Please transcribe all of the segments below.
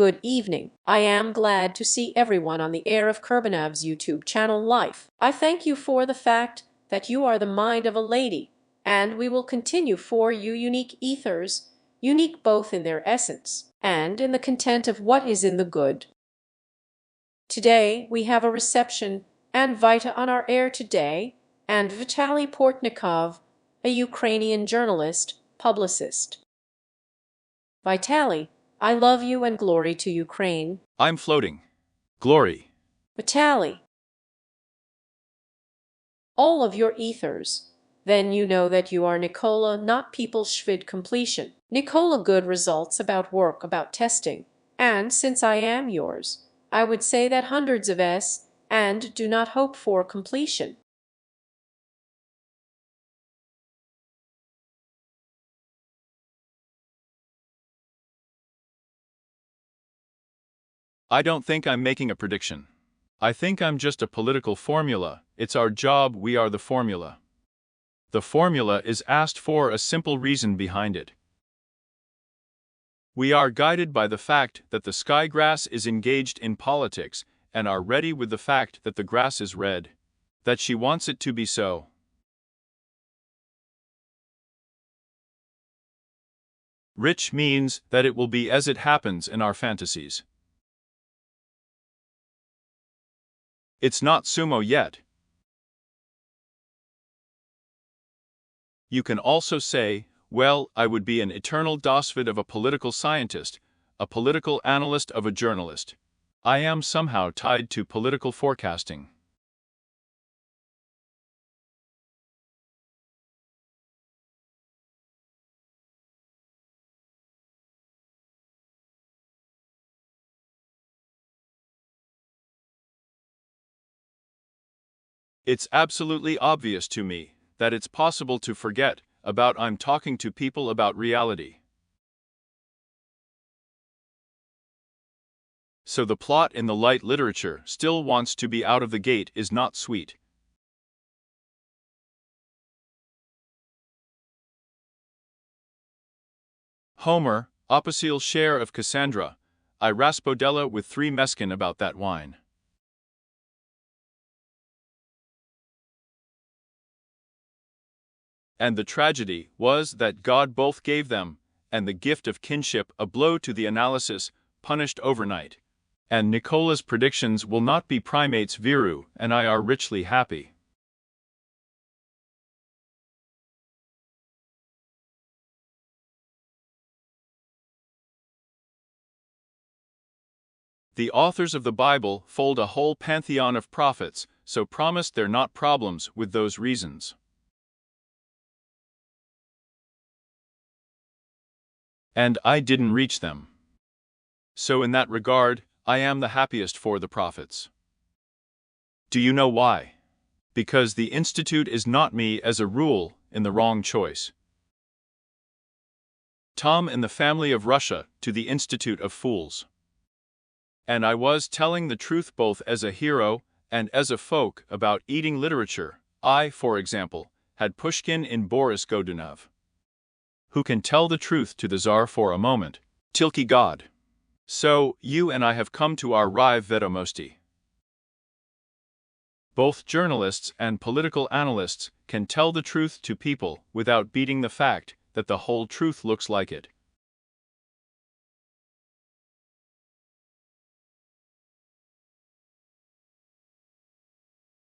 Good evening. I am glad to see everyone on the air of Kurbanov's YouTube channel Life. I thank you for the fact that you are the mind of a lady, and we will continue for you unique ethers, unique both in their essence and in the content of what is in the good. Today we have a reception and Vita on our air today, and Vitaly Portnikov, a Ukrainian journalist, publicist. Vitaly, I love you and glory to Ukraine. I'm floating. Glory. Vitaly. All of your ethers. Then you know that you are Nicola, not people shvid completion. Nicola good results about work, about testing. And since I am yours, I would say that hundreds of S, and do not hope for completion. I don't think I'm making a prediction. I think I'm just a political formula. It's our job, we are the formula. The formula is asked for a simple reason behind it. We are guided by the fact that the sky grass is engaged in politics and are ready with the fact that the grass is red, that she wants it to be so. Rich means that it will be as it happens in our fantasies. It's not sumo yet. You can also say, well, I would be an eternal dosvid of a political scientist, a political analyst of a journalist. I am somehow tied to political forecasting. It's absolutely obvious to me that it's possible to forget about I'm talking to people about reality. So the plot in the light literature still wants to be out of the gate is not sweet. Homer, Oposil share of Cassandra, I raspodella with 3 meskin about that wine. And the tragedy was that God both gave them, and the gift of kinship a blow to the analysis, punished overnight. And Nicola's predictions will not be primates viru, and I are richly happy. The authors of the Bible fold a whole pantheon of prophets, so promised they're not problems with those reasons. And I didn't reach them. So in that regard, I am the happiest for the prophets. Do you know why? Because the Institute is not me as a rule, in the wrong choice. Tom in the family of Russia to the Institute of Fools. And I was telling the truth both as a hero and as a folk about eating literature. I, for example, had Pushkin in Boris Godunov. Who can tell the truth to the Tsar for a moment? Tilky God. So, you and I have come to our Rive Vedomosti. Both journalists and political analysts can tell the truth to people without beating the fact that the whole truth looks like it.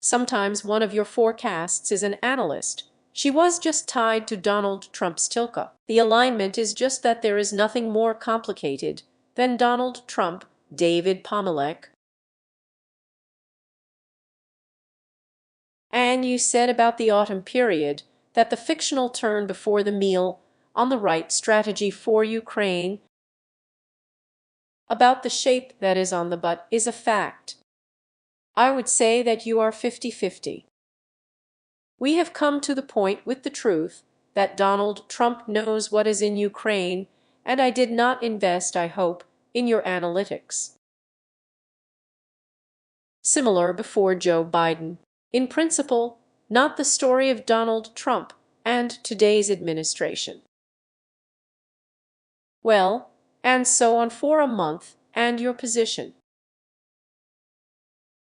Sometimes one of your forecasts is an analyst. She was just tied to Donald Trump's Tilka. The alignment is just that there is nothing more complicated than Donald Trump, David Pomelek. And you said about the autumn period that the fictional turn before the meal on the right strategy for Ukraine about the shape that is on the butt is a fact. I would say that you are 50-50. We have come to the point with the truth that Donald Trump knows what is in Ukraine, and I did not invest, I hope, in your analytics. Similar before Joe Biden. In principle, not the story of Donald Trump and today's administration. Well, and so on for a month, and your position.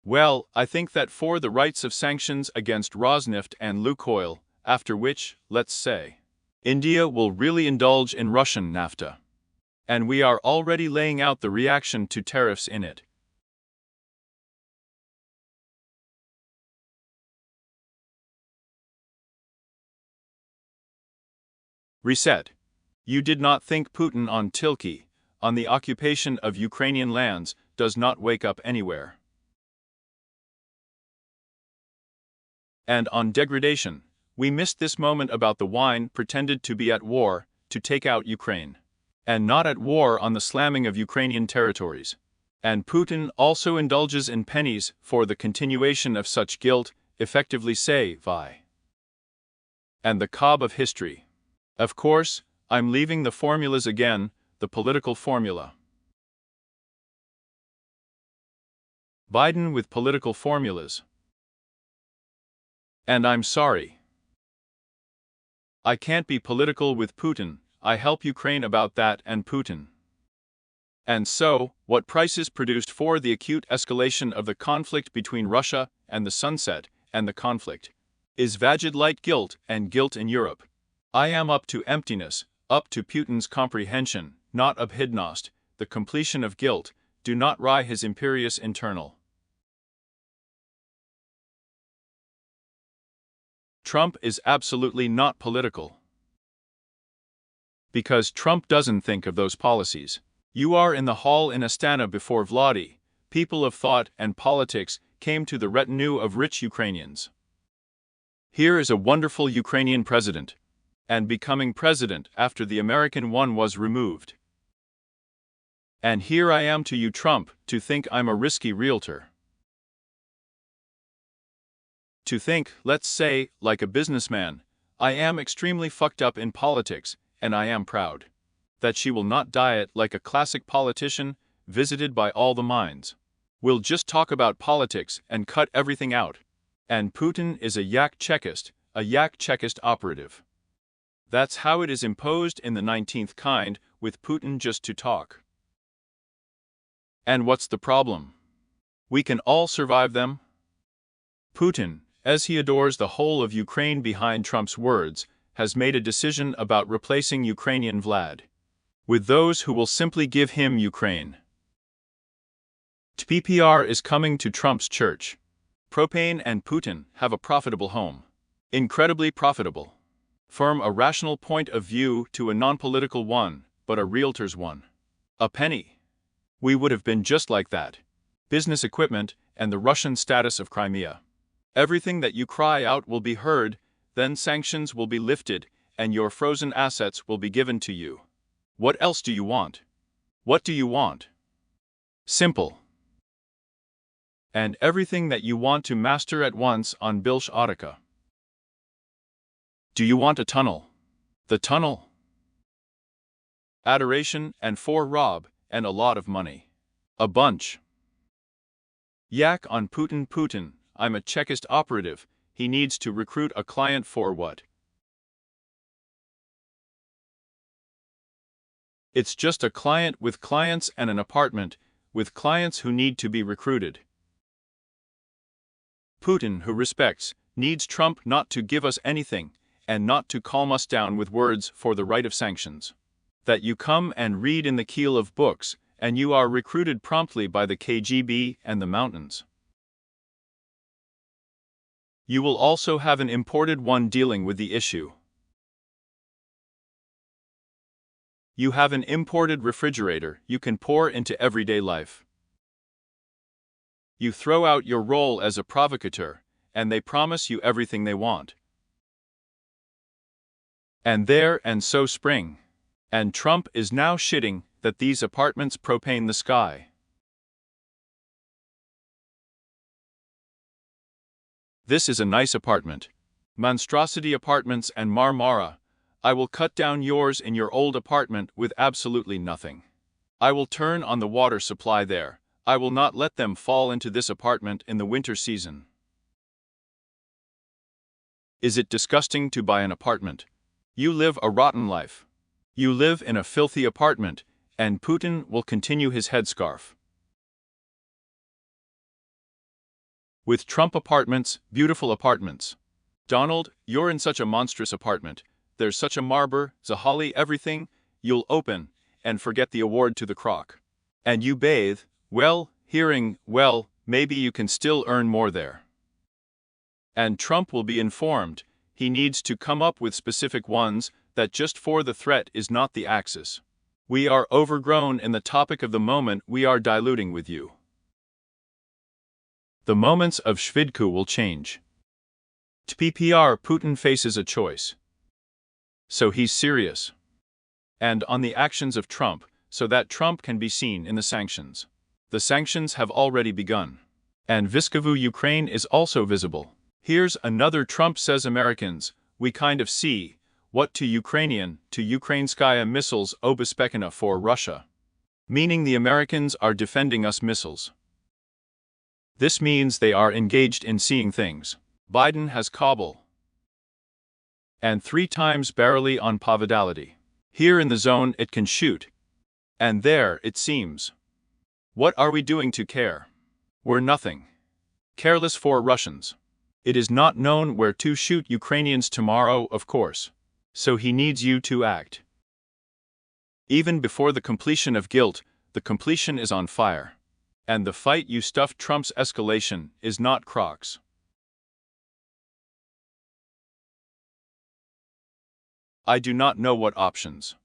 Well, I think that for the rights of sanctions against Rosneft and Lukoil, after which, let's say, India will really indulge in Russian NAFTA. And we are already laying out the reaction to tariffs in it. Reset. You did not think Putin on Tilky, on the occupation of Ukrainian lands, does not wake up anywhere. And on degradation, we missed this moment about the wine pretended to be at war, to take out Ukraine. And not at war on the slamming of Ukrainian territories. And Putin also indulges in pennies for the continuation of such guilt, effectively say, vi. And the cob of history. Of course, I'm leaving the formulas again, the political formula. Biden with political formulas. And I'm sorry. I can't be political with Putin, I help Ukraine about that and Putin. And so, what prices produced for the acute escalation of the conflict between Russia and the sunset and the conflict is vagid light guilt and guilt in Europe. I am up to emptiness, up to Putin's comprehension, not abhidnost, the completion of guilt, do not rie his imperious internal. Trump is absolutely not political. Because Trump doesn't think of those policies. You are in the hall in Astana before Vladdy, people of thought and politics came to the retinue of rich Ukrainians. Here is a wonderful Ukrainian president, and becoming president after the American one was removed. And here I am to you, Trump, to think I'm a risky realtor. To think, let's say, like a businessman, I am extremely fucked up in politics, and I am proud that she will not diet like a classic politician, visited by all the minds. We'll just talk about politics and cut everything out. And Putin is a yak Chekist, a yak Chekist operative. That's how it is imposed in the 19th kind, with Putin just to talk. And what's the problem? We can all survive them. Putin, as he adores the whole of Ukraine behind Trump's words, has made a decision about replacing Ukrainian Vlad with those who will simply give him Ukraine. TPPR is coming to Trump's church. Propane and Putin have a profitable home. Incredibly profitable. From a rational point of view to a non-political one, but a realtor's one. A penny. We would have been just like that. Business equipment and the Russian status of Crimea. Everything that you cry out will be heard, then sanctions will be lifted, and your frozen assets will be given to you. What else do you want? What do you want? Simple. And everything that you want to master at once on Bilsh Autica. Do you want a tunnel? The tunnel? Adoration and for Rob, and a lot of money. A bunch. Yak on Putin. Putin, I'm a Chekist operative, he needs to recruit a client for what? It's just a client with clients and an apartment, with clients who need to be recruited. Putin, who respects, needs Trump not to give us anything, and not to calm us down with words for the right of sanctions. That you come and read in the keel of books, and you are recruited promptly by the KGB and the mountains. You will also have an imported one dealing with the issue. You have an imported refrigerator you can pour into everyday life. You throw out your role as a provocateur, and they promise you everything they want. And there and so spring. And Trump is now shitting that these apartments propane the sky. This is a nice apartment. Monstrosity Apartments and Marmara. I will cut down yours in your old apartment with absolutely nothing. I will turn on the water supply there. I will not let them fall into this apartment in the winter season. Is it disgusting to buy an apartment? You live a rotten life. You live in a filthy apartment, and Putin will continue his headscarf. With Trump apartments, beautiful apartments. Donald, you're in such a monstrous apartment. There's such a Marber, Zahali, everything. You'll open and forget the award to the croc. And you bathe, well, hearing, well, maybe you can still earn more there. And Trump will be informed. He needs to come up with specific ones that just for the threat is not the axis. We are overgrown in the topic of the moment we are diluting with you. The moments of Shvidku will change. TPPR Putin faces a choice. So he's serious. And on the actions of Trump, so that Trump can be seen in the sanctions. The sanctions have already begun. And Viskavu Ukraine is also visible. Here's another Trump says Americans, we kind of see what to Ukrainskaya missiles obespekena for Russia. Meaning the Americans are defending us missiles. This means they are engaged in seeing things. Biden has Kabul. And 3 times barely on Pavidality. Here in the zone it can shoot. And there it seems. What are we doing to care? We're nothing. Careless for Russians. It is not known where to shoot Ukrainians tomorrow, of course. So he needs you to act. Even before the completion of guilt, the completion is on fire. And the fight you stuffed Trump's escalation is not Crocs. I do not know what options.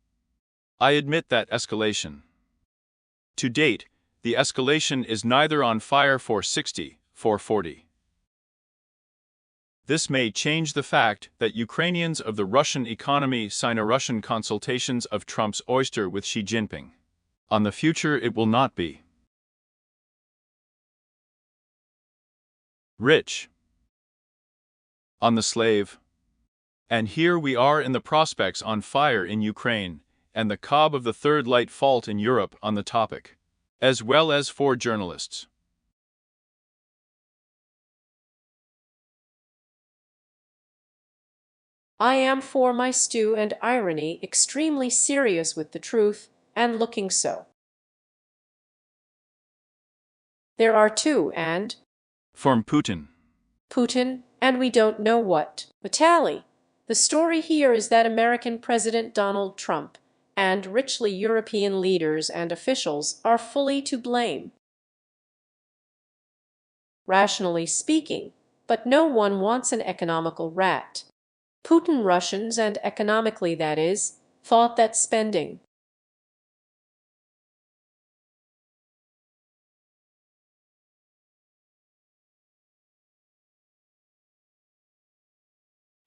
I admit that escalation. To date, the escalation is neither on fire for 60, for 40. This may change the fact that Ukrainians of the Russian economy sign a Russian consultations of Trump's oyster with Xi Jinping. On the future it will not be. Rich. On the slave. And here we are in the prospects on fire in Ukraine, and the cob of the third light fault in Europe on the topic, as well as for journalists. I am for my stew and irony extremely serious with the truth, and looking so. There are 2 and From Putin, and we don't know what. Vitaly. The story here is that American President Donald Trump and richly European leaders and officials are fully to blame. Rationally speaking, but no one wants an economical rat. Putin Russians, and economically that is, thought that spending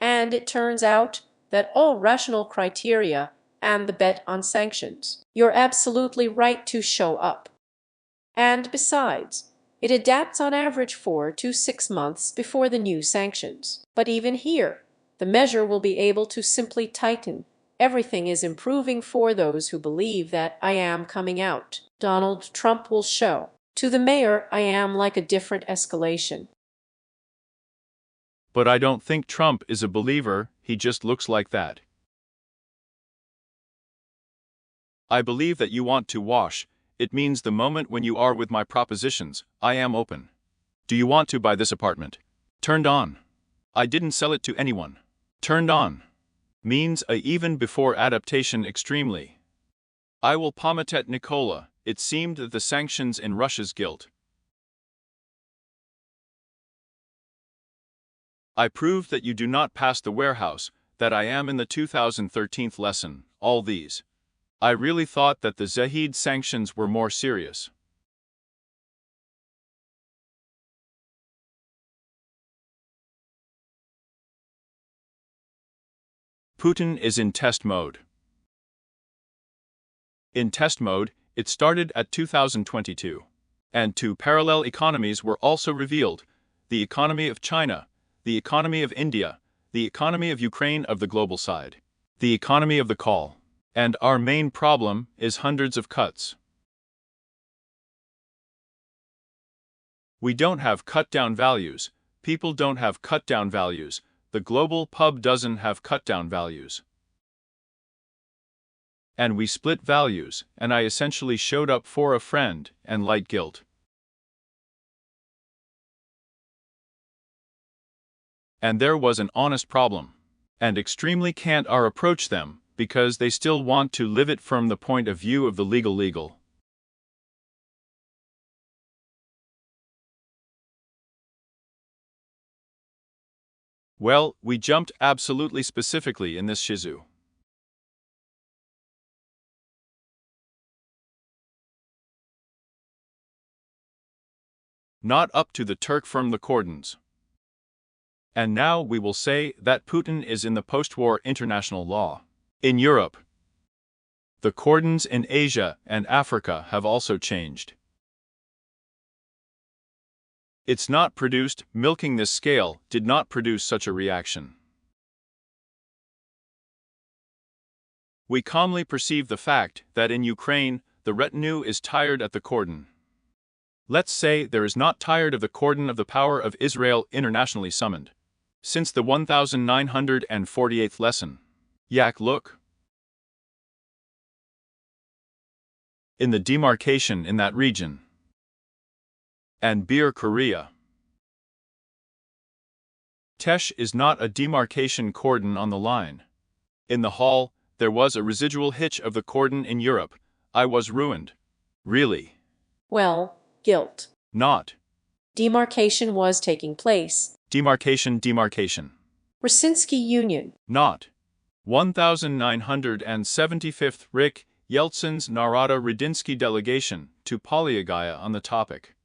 and it turns out that all rational criteria and the bet on sanctions. You're absolutely right to show up. And besides, it adapts on average 4 to 6 months before the new sanctions. But even here, the measure will be able to simply tighten. Everything is improving for those who believe that I am coming out. Donald Trump will show to the mayor I am like a different escalation. But I don't think Trump is a believer, he just looks like that. I believe that you want to wash. It means the moment when you are with my propositions, I am open. Do you want to buy this apartment? Turned on. I didn't sell it to anyone. Turned on. Means a even before adaptation extremely. I will pomitet Nicola. It seemed that the sanctions in Russia's guilt. I proved that you do not pass the warehouse, that I am in the 2013 lesson, all these. I really thought that the Zahid sanctions were more serious. Putin is in test mode. In test mode, it started at 2022. And 2 parallel economies were also revealed, the economy of China, the economy of India, the economy of Ukraine of the global side, the economy of the call. And our main problem is hundreds of cuts. We don't have cut-down values, people don't have cut-down values, the global pub doesn't have cut-down values. And we split values, and I essentially showed up for a friend and light guilt. And there was an honest problem. And extremely can't our approach them, because they still want to live it from the point of view of the legal. Well, we jumped absolutely specifically in this shizu. Not up to the Turk from the cordons. And now we will say that Putin is in the post-war international law. In Europe, the cordons in Asia and Africa have also changed. It's not produced, milking this scale did not produce such a reaction. We calmly perceive the fact that in Ukraine, the retinue is tired at the cordon. Let's say there is not tired of the cordon of the power of Israel internationally summoned. Since the 1948th lesson. Yak look. In the demarcation in that region. And Bir Korea. Tesh is not a demarcation cordon on the line. In the hall, there was a residual hitch of the cordon in Europe. I was ruined. Really. Well, guilt. Not. Demarcation was taking place. Demarcation. Rosinsky Union. Not. 1975th Rick Yeltsin's Narada Radinsky delegation to Polyagaya on the topic.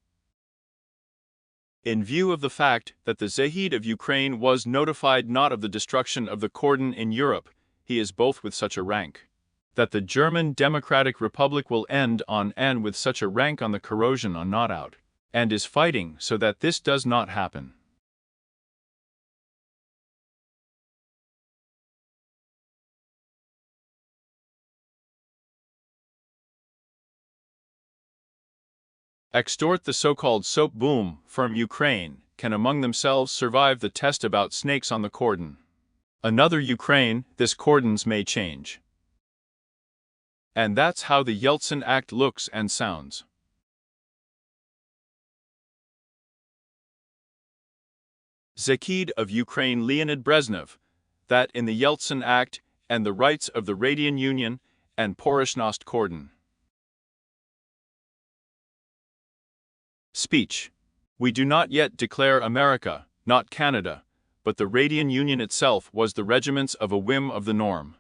In view of the fact that the Zahid of Ukraine was notified not of the destruction of the cordon in Europe, he is both with such a rank. That the German Democratic Republic will end on and with such a rank on the corrosion on not out, and is fighting so that this does not happen. Extort the so-called soap boom from Ukraine can among themselves survive the test about snakes on the cordon. Another Ukraine, this cordons may change. And that's how the Yeltsin Act looks and sounds. Zakid of Ukraine Leonid Brezhnev, that in the Yeltsin Act and the rights of the Radian Union and Porishnost cordon. Speech. We do not yet declare America, not Canada, but the Radian Union itself was the regiments of a whim of the norm.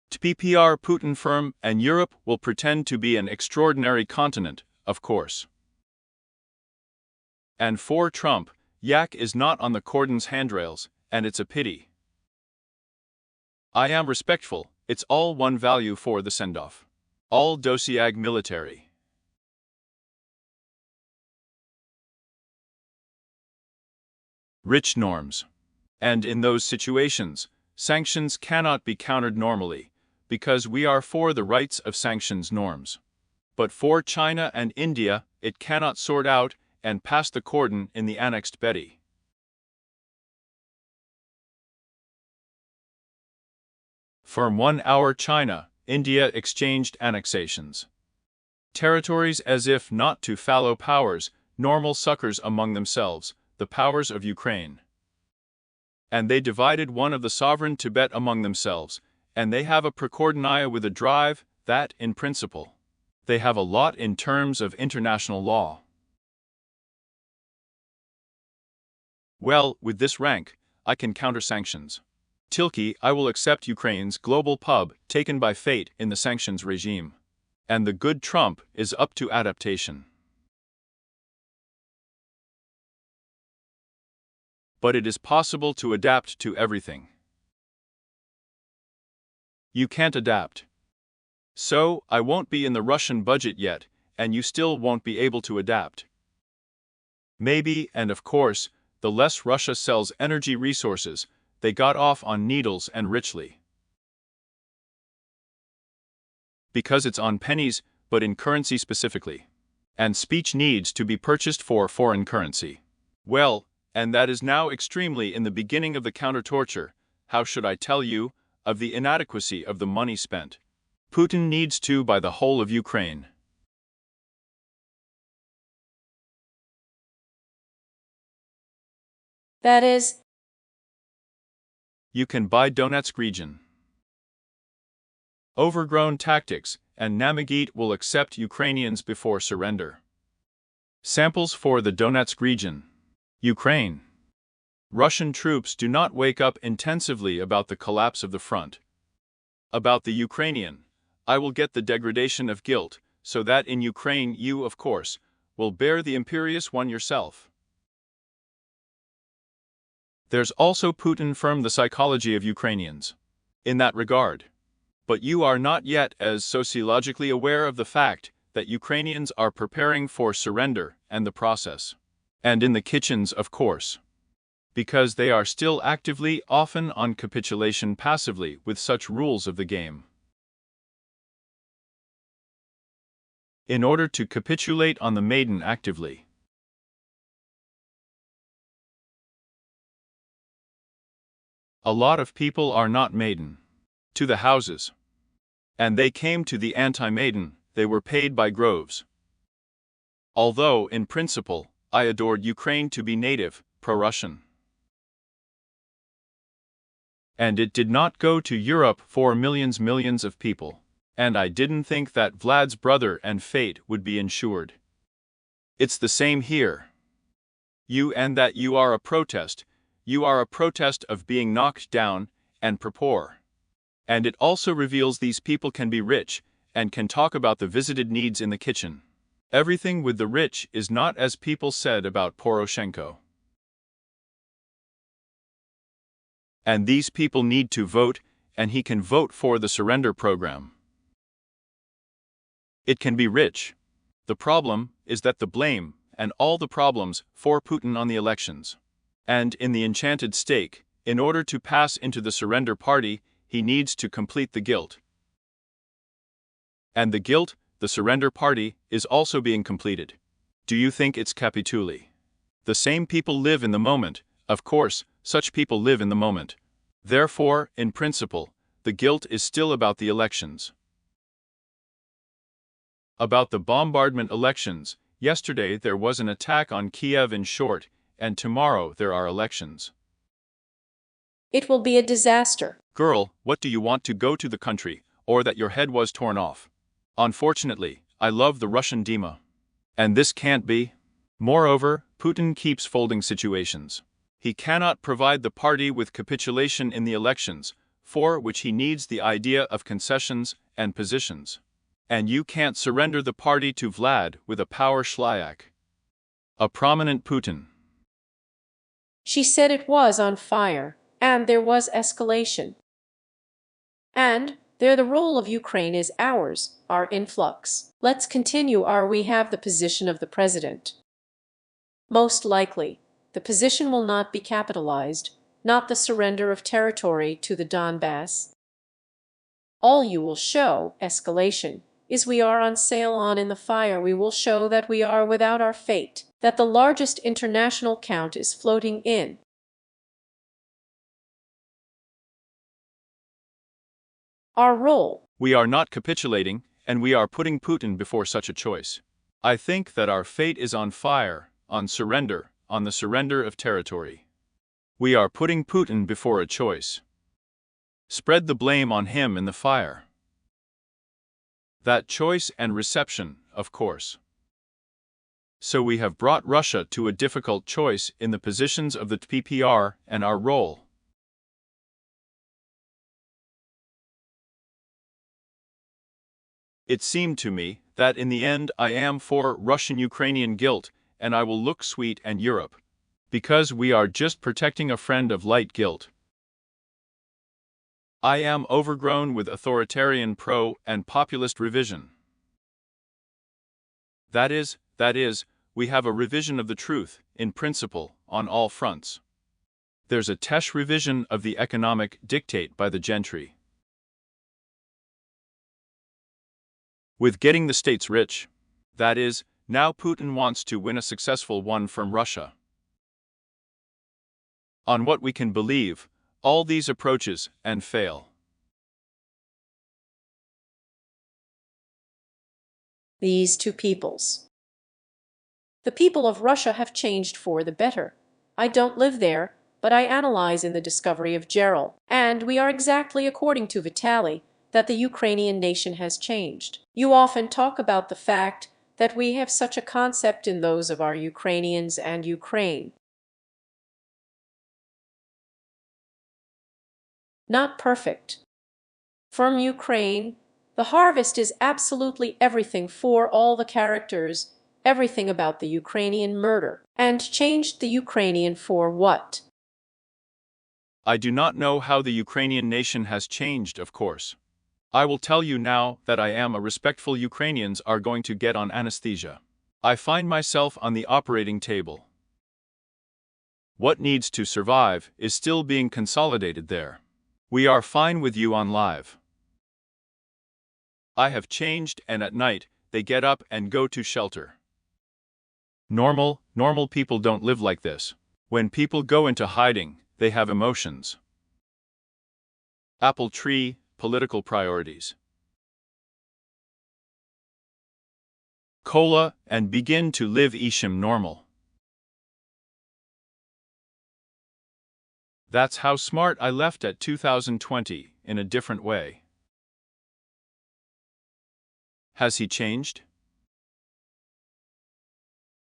TPPR Putin firm and Europe will pretend to be an extraordinary continent, of course. And for Trump, Yak is not on the cordon's handrails, and it's a pity. I am respectful, it's all one value for the send-off. All dosiag military. Rich norms. And in those situations, sanctions cannot be countered normally, because we are for the rights of sanctions norms. But for China and India, it cannot sort out and pass the cordon in the annexed Betty. From 1 hour China, India exchanged annexations. Territories as if not to fallow powers, normal suckers among themselves, the powers of Ukraine. And they divided one of the sovereign Tibet among themselves, and they have a precordonaya with a drive, that, in principle. They have a lot in terms of international law. Well, with this rank, I can counter sanctions. Tilky, I will accept Ukraine's global pub taken by fate in the sanctions regime. And the good Trump is up to adaptation. But it is possible to adapt to everything. You can't adapt. So, I won't be in the Russian budget yet, and you still won't be able to adapt. Maybe, and of course, the less Russia sells energy resources, they got off on needles and richly. Because it's on pennies, but in currency specifically. And speech needs to be purchased for foreign currency. Well, and that is now extremely in the beginning of the counter-torture, how should I tell you, of the inadequacy of the money spent. Putin needs to buy the whole of Ukraine. That is, you can buy Donetsk region. Overgrown tactics, and Namagit will accept Ukrainians before surrender. Samples for the Donetsk region. Ukraine. Russian troops do not wake up intensively about the collapse of the front. About the Ukrainian, I will get the degradation of guilt, so that in Ukraine you, of course, will bear the imperious one yourself. There's also Putin firm the psychology of Ukrainians. In that regard. But you are not yet as sociologically aware of the fact that Ukrainians are preparing for surrender and the process. And in the kitchens, of course. Because they are still actively, often on capitulation passively with such rules of the game. In order to capitulate on the maiden actively. A lot of people are not maiden. To the houses. And they came to the anti-maiden, they were paid by groves. Although, in principle, I adored Ukraine to be native, pro-Russian. And it did not go to Europe for millions of people. And I didn't think that Vlad's brother and fate would be ensured. It's the same here. You and that you are a protest of being knocked down, and propor. And it also reveals these people can be rich, and can talk about the visited needs in the kitchen. Everything with the rich is not as people said about Poroshenko. And these people need to vote, and he can vote for the surrender program. It can be rich. The problem is that the blame, and all the problems, for Putin on the elections. And in the enchanted stake, in order to pass into the surrender party, he needs to complete the guilt. And the guilt, the surrender party, is also being completed. Do you think it's capituli? The same people live in the moment, of course, such people live in the moment. Therefore, in principle, the guilt is still about the elections. About the bombardment elections, yesterday there was an attack on Kiev in short, and tomorrow there are elections. it will be a disaster. Girl, what do you want to go to the country, or that your head was torn off? Unfortunately, I love the Russian Duma. And this can't be. Moreover, Putin keeps folding situations. He cannot provide the party with capitulation in the elections, for which he needs the idea of concessions and positions. And you can't surrender the party to Vlad with a power shlyak. A prominent Putin. She said it was on fire, and there was escalation. And there the role of Ukraine is ours, our influx. Let's continue we have the position of the president. Most likely, the position will not be capitalized, not the surrender of territory to the Donbass. All you will show, escalation, is we are on sail on in the fire. We will show that we are without our fate, that the largest international count is floating in. Our role. We are not capitulating, and we are putting Putin before such a choice. I think that our fate is on fire, on surrender, on the surrender of territory. We are putting Putin before a choice. Spread the blame on him in the fire. That choice and reception, of course. So we have brought Russia to a difficult choice in the positions of the PPR and our role. It seemed to me that in the end I am for Russian-Ukrainian guilt, and I will look sweet and Europe. Because we are just protecting a friend of light guilt. I am overgrown with authoritarian pro and populist revision. That is, we have a revision of the truth, in principle, on all fronts. There's a Tesh revision of the economic dictate by the gentry. With getting the states rich. That is, now Putin wants to win a successful one from Russia. On what we can believe, all these approaches and fail. These two peoples. The people of Russia have changed for the better. I don't live there, but I analyze in the discovery of Gerald, and we are exactly according to Vitaly, that the Ukrainian nation has changed. You often talk about the fact that we have such a concept in those of our Ukrainians and Ukraine. Not perfect. From Ukraine, the harvest is absolutely everything for all the characters, everything about the Ukrainian murder, and changed the Ukrainian for what? I do not know how the Ukrainian nation has changed, of course. I will tell you now that I am a respectful Ukrainians are going to get on anesthesia. I find myself on the operating table. What needs to survive is still being consolidated there. We are fine with you on live. I have changed, and at night, they get up and go to shelter. Normal people don't live like this. When people go into hiding, they have emotions. Apple tree, political priorities. Cola, and begin to live Ishim normal. That's how smart I left at 2020, in a different way. Has he changed?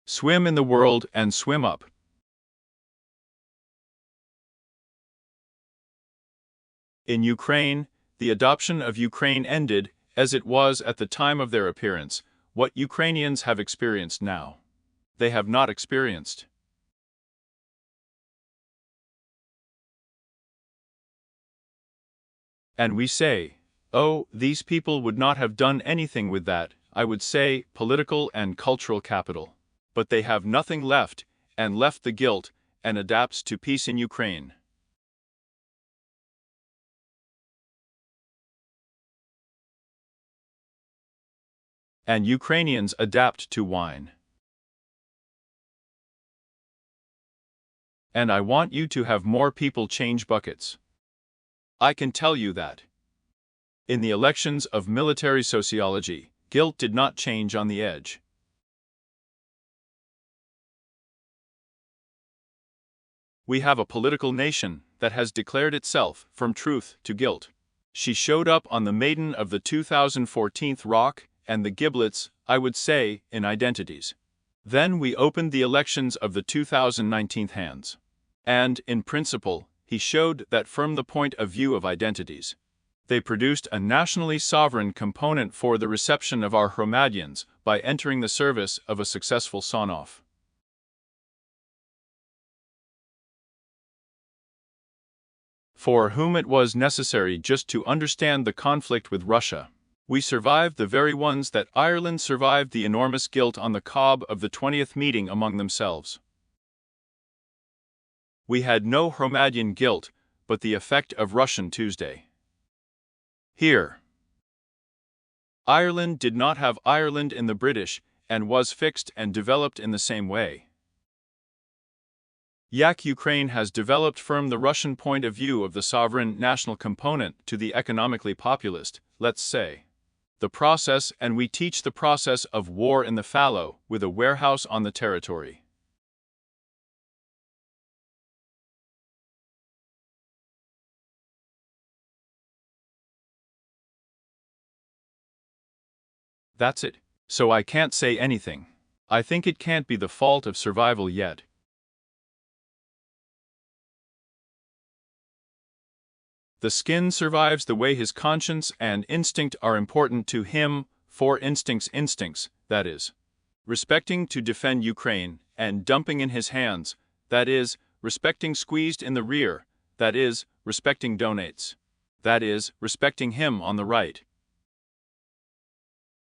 Swim in the world and swim up. In Ukraine, the adoption of Ukraine ended, as it was at the time of their appearance, what Ukrainians have experienced now. They have not experienced. And we say, oh, these people would not have done anything with that, I would say, political and cultural capital. But they have nothing left, and left the guilt, and adapts to peace in Ukraine. And Ukrainians adapt to wine. And I want you to have more people change buckets. I can tell you that. In the elections of military sociology, guilt did not change on the edge. We have a political nation that has declared itself from truth to guilt. She showed up on the maiden of the 2014 rock and the giblets, I would say, in identities. Then we opened the elections of the 2019 hands. And, in principle, he showed that from the point of view of identities. They produced a nationally sovereign component for the reception of our Hromadians by entering the service of a successful son-off. For whom it was necessary just to understand the conflict with Russia. We survived the very ones that Ireland survived the enormous guilt on the cob of the 20th meeting among themselves. We had no Hromadian guilt, but the effect of Russian Tuesday. Here. Ireland did not have Ireland in the British, and was fixed and developed in the same way. Ukraine has developed from the Russian point of view of the sovereign national component to the economically populist, let's say. The process, and we teach the process of war in the fallow, with a warehouse on the territory. That's it. So I can't say anything. I think it can't be the fault of survival yet. The skin survives the way his conscience and instinct are important to him, for instincts, that is. Respecting to defend Ukraine, and dumping in his hands, that is, respecting squeezed in the rear, that is, respecting donates. That is, respecting him on the right.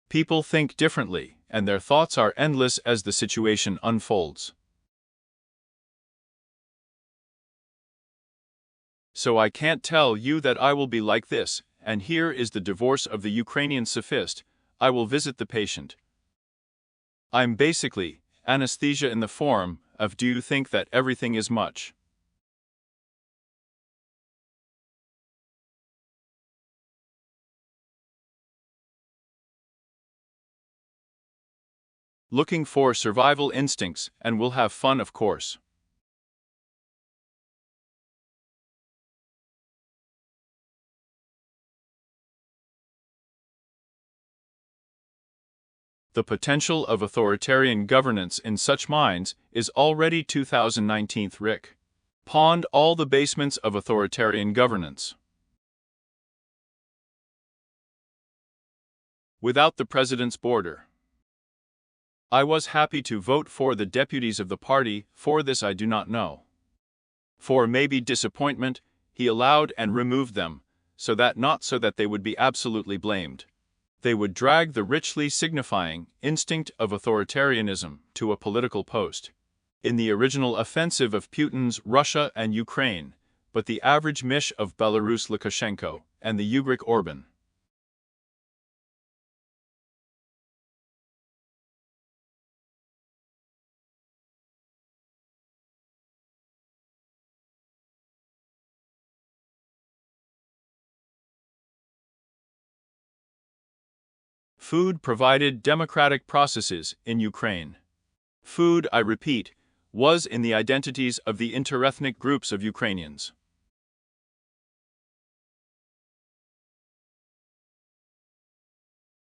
People think differently, and their thoughts are endless as the situation unfolds. So I can't tell you that I will be like this, and here is the divorce of the Ukrainian sophist. I will visit the patient. I'm basically anesthesia in the form of do you think that everything is much? looking for survival instincts, and will have fun, of course. The potential of authoritarian governance in such minds is already 2019 Rick. Pawned all the basements of authoritarian governance. Without the president's border. I was happy to vote for the deputies of the party, for this I do not know. For maybe disappointment, he allowed and removed them, so that they would be absolutely blamed. They would drag the richly signifying instinct of authoritarianism to a political post. In the original offensive of Putin's Russia and Ukraine, but the average mish of Belarus Lukashenko and the Ugric Orban. Food provided democratic processes in Ukraine. Food, I repeat, was in the identities of the interethnic groups of Ukrainians.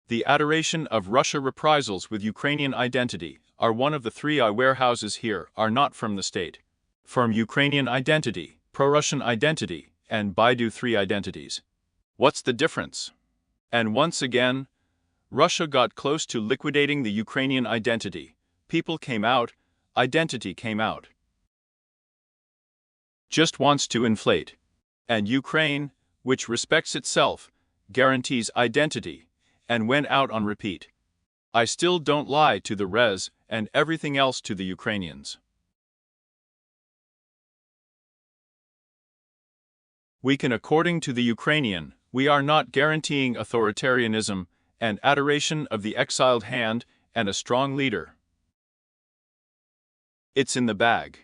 The adoration of Russia reprisals with Ukrainian identity are one of the three I warehouses here are not from the state. From Ukrainian identity, pro-Russian identity, and Baidu three identities. What's the difference? And once again, Russia got close to liquidating the Ukrainian identity. People came out, identity came out. Just wants to inflate. And Ukraine, which respects itself, guarantees identity, and went out on repeat. I still don't lie to the res and everything else to the Ukrainians. We can, according to the Ukrainian, we are not guaranteeing authoritarianism and adoration of the exiled hand and a strong leader. It's in the bag.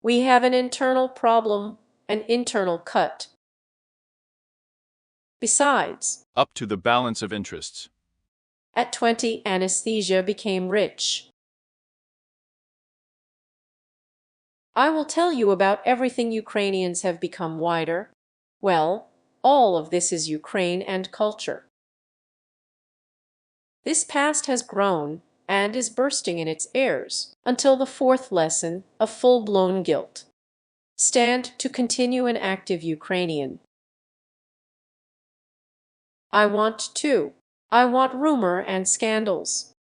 We have an internal problem, an internal cut. Besides, up to the balance of interests. At 20, anesthesia became rich. I will tell you about everything Ukrainians have become wider. Well, all of this is Ukraine and culture. This past has grown and is bursting in its airs until the fourth lesson of full-blown guilt. Stand to continue an active Ukrainian. I want rumor and scandals.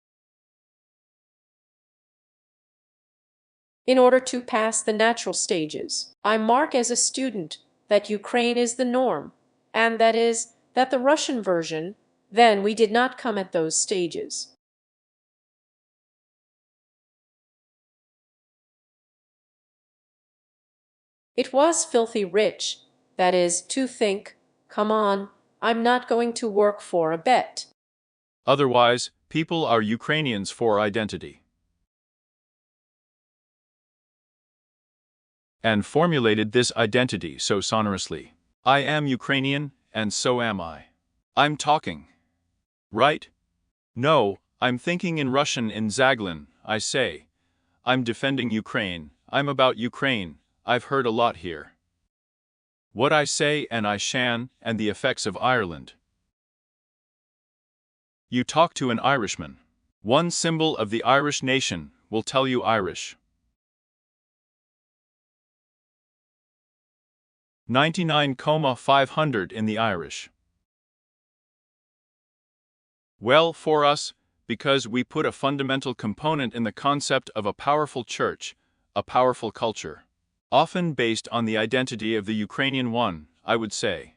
In order to pass the natural stages, I mark as a student that Ukraine is the norm, and that is, that the Russian version, then we did not come at those stages. It was filthy rich, that is, to think, come on, I'm not going to work for a bet. Otherwise, people are Ukrainians for identity. And formulated this identity so sonorously. I am Ukrainian, and so am I. I'm talking. Right? No, I'm thinking in Russian in Zaglin, I say. I'm defending Ukraine, I'm about Ukraine, I've heard a lot here. What I say and I shan, and the effects of Ireland. You talk to an Irishman. One symbol of the Irish nation will tell you Irish. 99,500 in the Irish. Well, for us, because we put a fundamental component in the concept of a powerful church, a powerful culture. Often based on the identity of the Ukrainian one, I would say.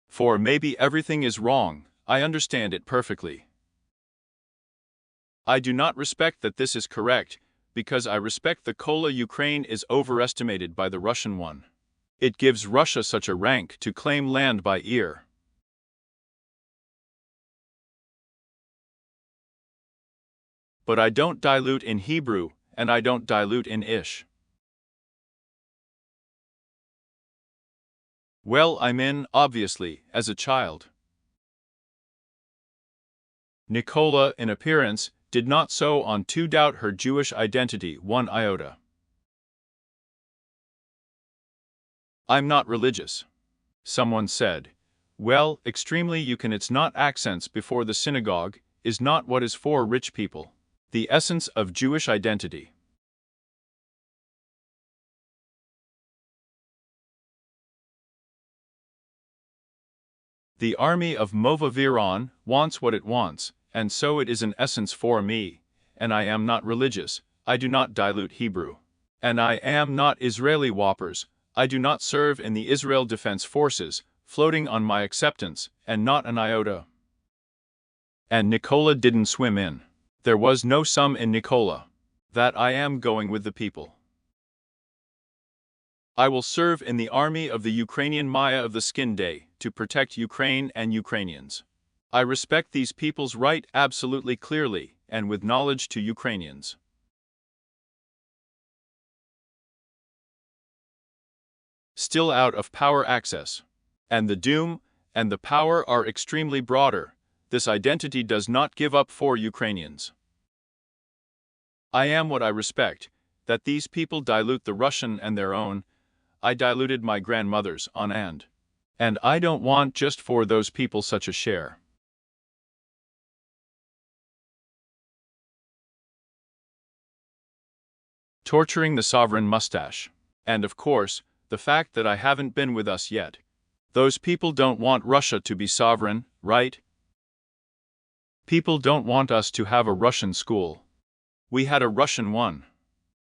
For maybe everything is wrong, I understand it perfectly. I do not respect that this is correct, because I respect the Kola Ukraine is overestimated by the Russian one. It gives Russia such a rank to claim land by ear. But I don't dilute in Hebrew, and I don't dilute in Ish. Well, I'm in, obviously, as a child. Nicola, in appearance, did not so on to doubt her Jewish identity one iota. I'm not religious. Someone said. Well, extremely you can. It's not accents before the synagogue, is not what is for rich people. The essence of Jewish identity. The army of Movaviron wants what it wants, and so it is an essence for me, and I am not religious, I do not dilute Hebrew. And I am not Israeli whoppers, I do not serve in the Israel Defense Forces, floating on my acceptance, and not an iota. And Nicola didn't swim in. There was no sum in Nicola. That I am going with the people. I will serve in the army of the Ukrainian Maya of the Skin Day, to protect Ukraine and Ukrainians. I respect these people's right absolutely clearly, and with knowledge to Ukrainians. Still out of power access. And the doom and the power are extremely broader. This identity does not give up for Ukrainians. I am what I respect, that these people dilute the Russian and their own. I diluted my grandmother's on and I don't want just for those people such a share. Torturing the sovereign mustache. And of course, the fact that I haven't been with us yet. Those people don't want Russia to be sovereign, right? People don't want us to have a Russian school. We had a Russian one.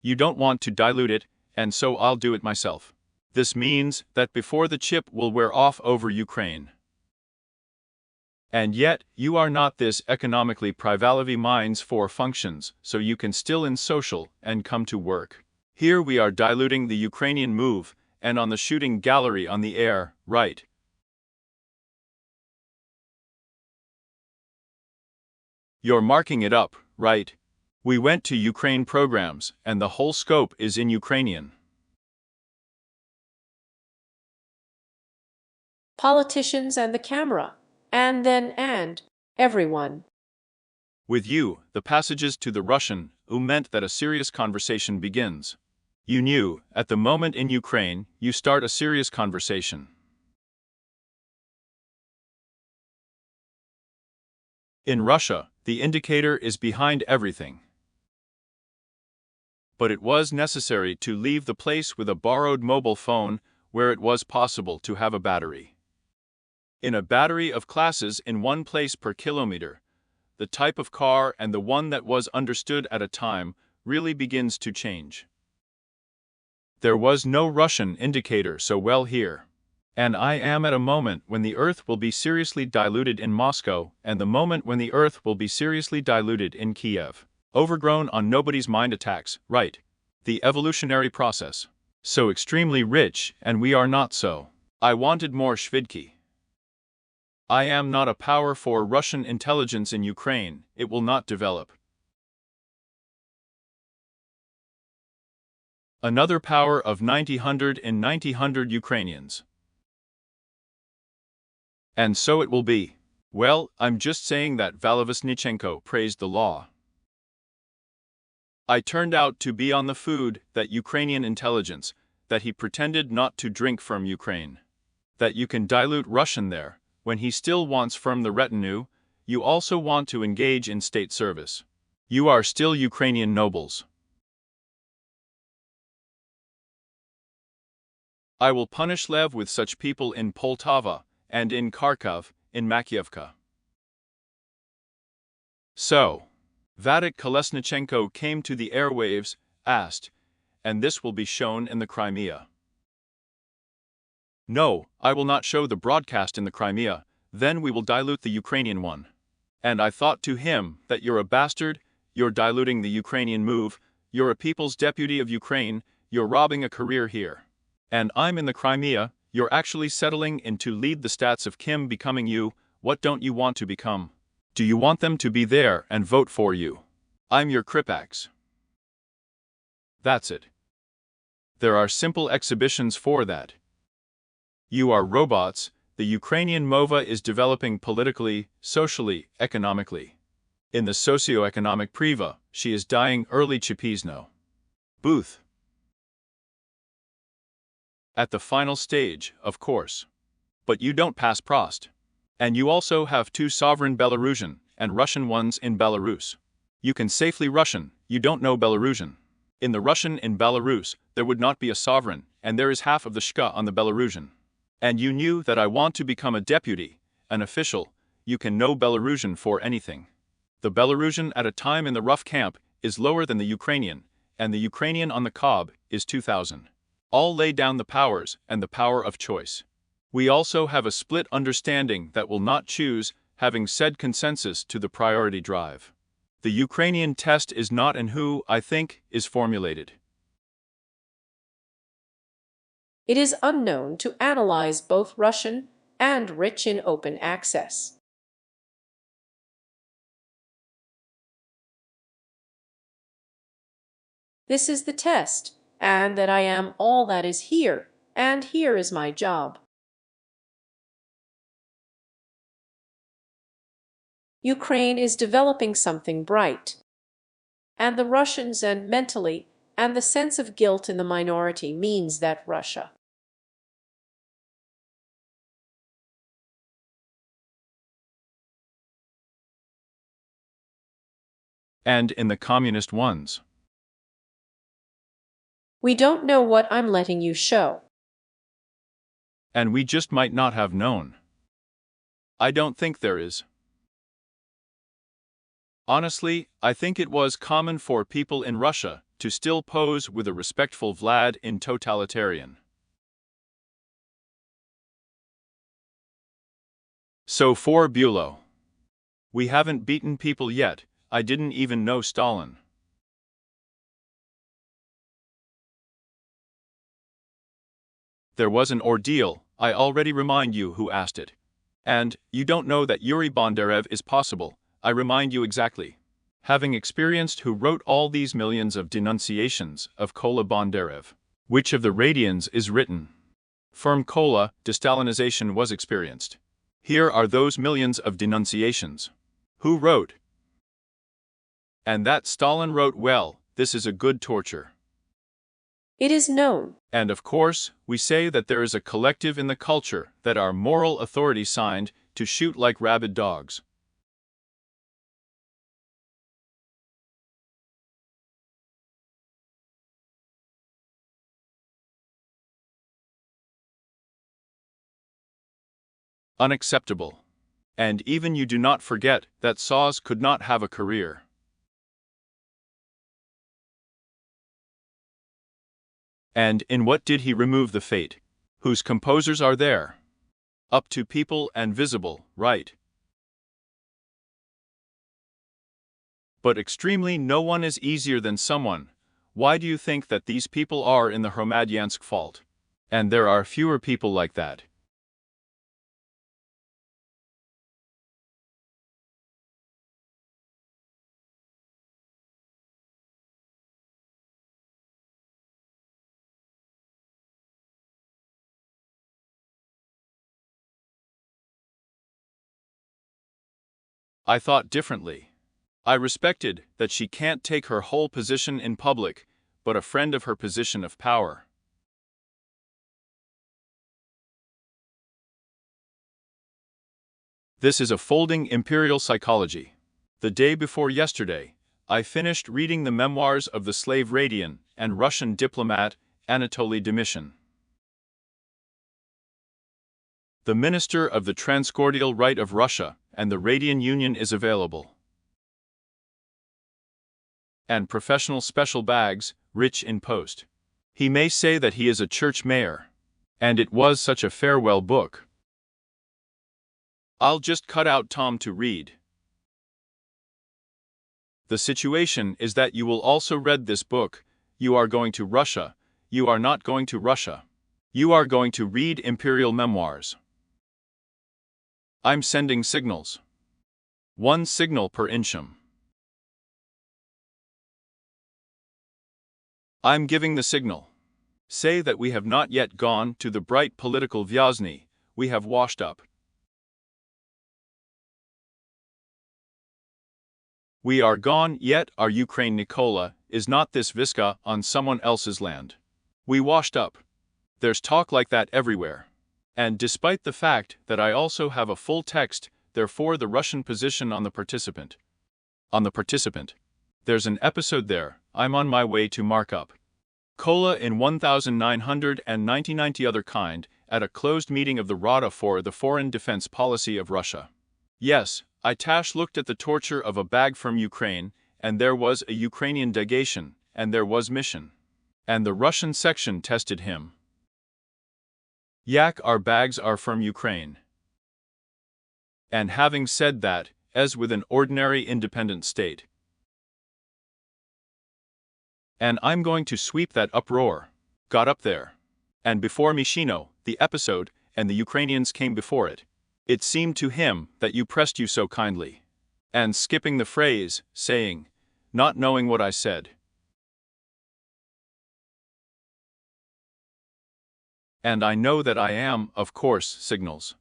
You don't want to dilute it, and so I'll do it myself. This means that before the chip will wear off over Ukraine. And yet, you are not this economically privalovy minds for functions, so you can still in social and come to work. Here we are diluting the Ukrainian move, and on the shooting gallery on the air, right? You're marking it up, right? We went to Ukraine programs, and the whole scope is in Ukrainian. Politicians and the camera, and everyone. With you, the passages to the Russian meant that a serious conversation begins. You knew, at the moment in Ukraine, you start a serious conversation. In Russia, the indicator is behind everything. But it was necessary to leave the place with a borrowed mobile phone where it was possible to have a battery. In a battery of classes in one place per kilometer, the type of car and the one that was understood at a time really begins to change. There was no Russian indicator so well here. And I am at a moment when the earth will be seriously diluted in Moscow and the moment when the earth will be seriously diluted in Kiev. Overgrown on nobody's mind attacks, right? The evolutionary process. So extremely rich and we are not so. I wanted more Shvidki. I am not a power for Russian intelligence in Ukraine, it will not develop. Another power of 90 Ukrainians. And so it will be. Well, I'm just saying that Valovesnichenko praised the law. I turned out to be on the food that Ukrainian intelligence, that he pretended not to drink from Ukraine. That you can dilute Russian there. When he still wants from the retinue, you also want to engage in state service. You are still Ukrainian nobles. I will punish Lev with such people in Poltava, and in Kharkov, in Makiivka. So, Vadik Kolesnichenko came to the airwaves, asked, and this will be shown in the Crimea. No, I will not show the broadcast in the Crimea, then we will dilute the Ukrainian one. And I thought to him that you're a bastard, you're diluting the Ukrainian move, you're a people's deputy of Ukraine, you're robbing a career here. And I'm in the Crimea, you're actually settling in to lead the stats of Kim becoming you, what don't you want to become? Do you want them to be there and vote for you? I'm your Kripax. That's it. There are simple exhibitions for that. You are robots. The Ukrainian Mova is developing politically, socially, economically. In the socio-economic priva, she is dying early Chipizno. Booth. At the final stage, of course. But you don't pass Prost. And you also have two sovereign Belarusian and Russian ones in Belarus. You can safely Russian, you don't know Belarusian. In the Russian in Belarus, there would not be a sovereign, and there is half of the shka on the Belarusian. And you knew that I want to become a deputy, an official, you can know Belarusian for anything. The Belarusian at a time in the rough camp is lower than the Ukrainian, and the Ukrainian on the cob is 2000. All lay down the powers and the power of choice. We also have a split understanding that will not choose, having said consensus to the priority drive. The Ukrainian test is not in who, I think, is formulated. It is unknown to analyze both Russian and rich in open access. This is the test, and that I am all that is here, and here is my job. Ukraine is developing something bright. And the Russians and mentally, and the sense of guilt in the minority means that Russia. And in the communist ones. We don't know what I'm letting you show. And we just might not have known. I don't think there is. Honestly, I think it was common for people in Russia to still pose with a respectful Vlad in totalitarian. So for Bulow. We haven't beaten people yet, I didn't even know Stalin. There was an ordeal, I already remind you who asked it. And, you don't know that Yuri Bondarev is possible, I remind you exactly. Having experienced who wrote all these millions of denunciations of Kola Bondarev. Which of the radians is written? Firm Kola, de-Stalinization was experienced. Here are those millions of denunciations. Who wrote? And that Stalin wrote well, this is a good torture. It is known. And of course, we say that there is a collective in the culture that our moral authority signed to shoot like rabid dogs. Unacceptable. And even you do not forget that Saws could not have a career. And in what did he remove the fate? Whose composers are there? Up to people and visible, right? But extremely no one is easier than someone. Why do you think that these people are in the Hromadyansk fault? And there are fewer people like that. I thought differently. I respected that she can't take her whole position in public, but a friend of her position of power. This is a folding imperial psychology. The day before yesterday, I finished reading the memoirs of the slave Radian and Russian diplomat Anatoly Demishin. The minister of the Transcordial Right of Russia and the Radian Union is available. And professional special bags, rich in post. He may say that he is a church mayor. And it was such a farewell book. I'll just cut out Tom to read. The situation is that you will also read this book, you are going to Russia, you are not going to Russia. You are going to read imperial memoirs. I'm sending signals. 1 signal per inchum. I'm giving the signal. Say that we have not yet gone to the bright political Vyazny, we have washed up. We are gone, yet our Ukraine Nikola, is not this Viska on someone else's land. We washed up. There's talk like that everywhere. And despite the fact that I also have a full text, therefore the Russian position on the participant. On the participant. There's an episode there, I'm on my way to mark up. Kola in 1999 other kind, at a closed meeting of the Rada for the Foreign Defense Policy of Russia. Yes, Itash looked at the torture of a bag from Ukraine, and there was a Ukrainian delegation, and there was mission. And the Russian section tested him. Yak, our bags are from Ukraine. And having said that, as with an ordinary independent state. And I'm going to sweep that uproar. Got up there. And before Mishino, the episode, and the Ukrainians came before it. It seemed to him that you pressed you so kindly. And skipping the phrase, saying, not knowing what I said. And I know that I am, of course, signals.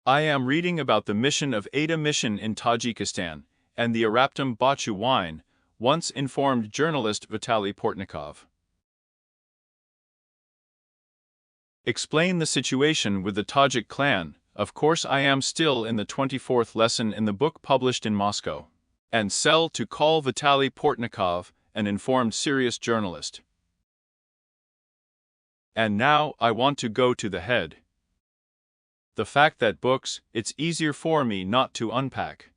I am reading about the mission of Ada mission in Tajikistan, and the Araptum Bachu wine, once informed journalist Vitaly Portnikov. Explain the situation with the Tajik clan. Of course I am still in the 24th lesson in the book published in Moscow. And sell to call Vitaly Portnikov, an informed serious journalist. And now I want to go to the head. The fact that books, it's easier for me not to unpack.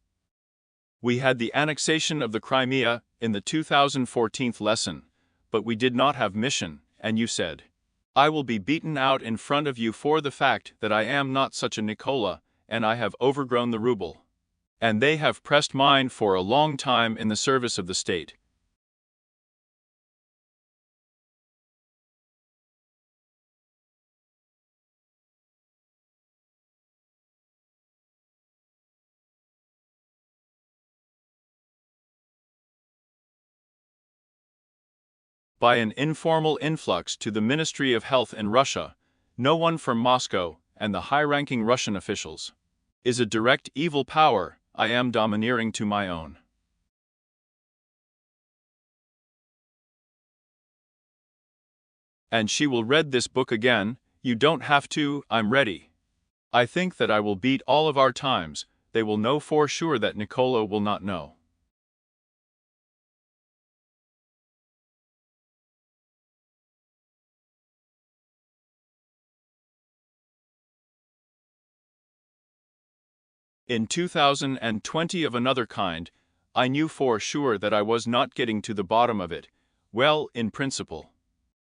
We had the annexation of the Crimea in the 2014 lesson, but we did not have mission, and you said, I will be beaten out in front of you for the fact that I am not such a Nikola, and I have overgrown the ruble. And they have pressed mine for a long time in the service of the state. By an informal influx to the Ministry of Health in Russia, no one from Moscow, and the high-ranking Russian officials, is a direct evil power I am domineering to my own. And she will read this book again, you don't have to, I'm ready. I think that I will beat all of our times, they will know for sure that Nikola will not know. In 2020 of another kind, I knew for sure that I was not getting to the bottom of it, well, in principle.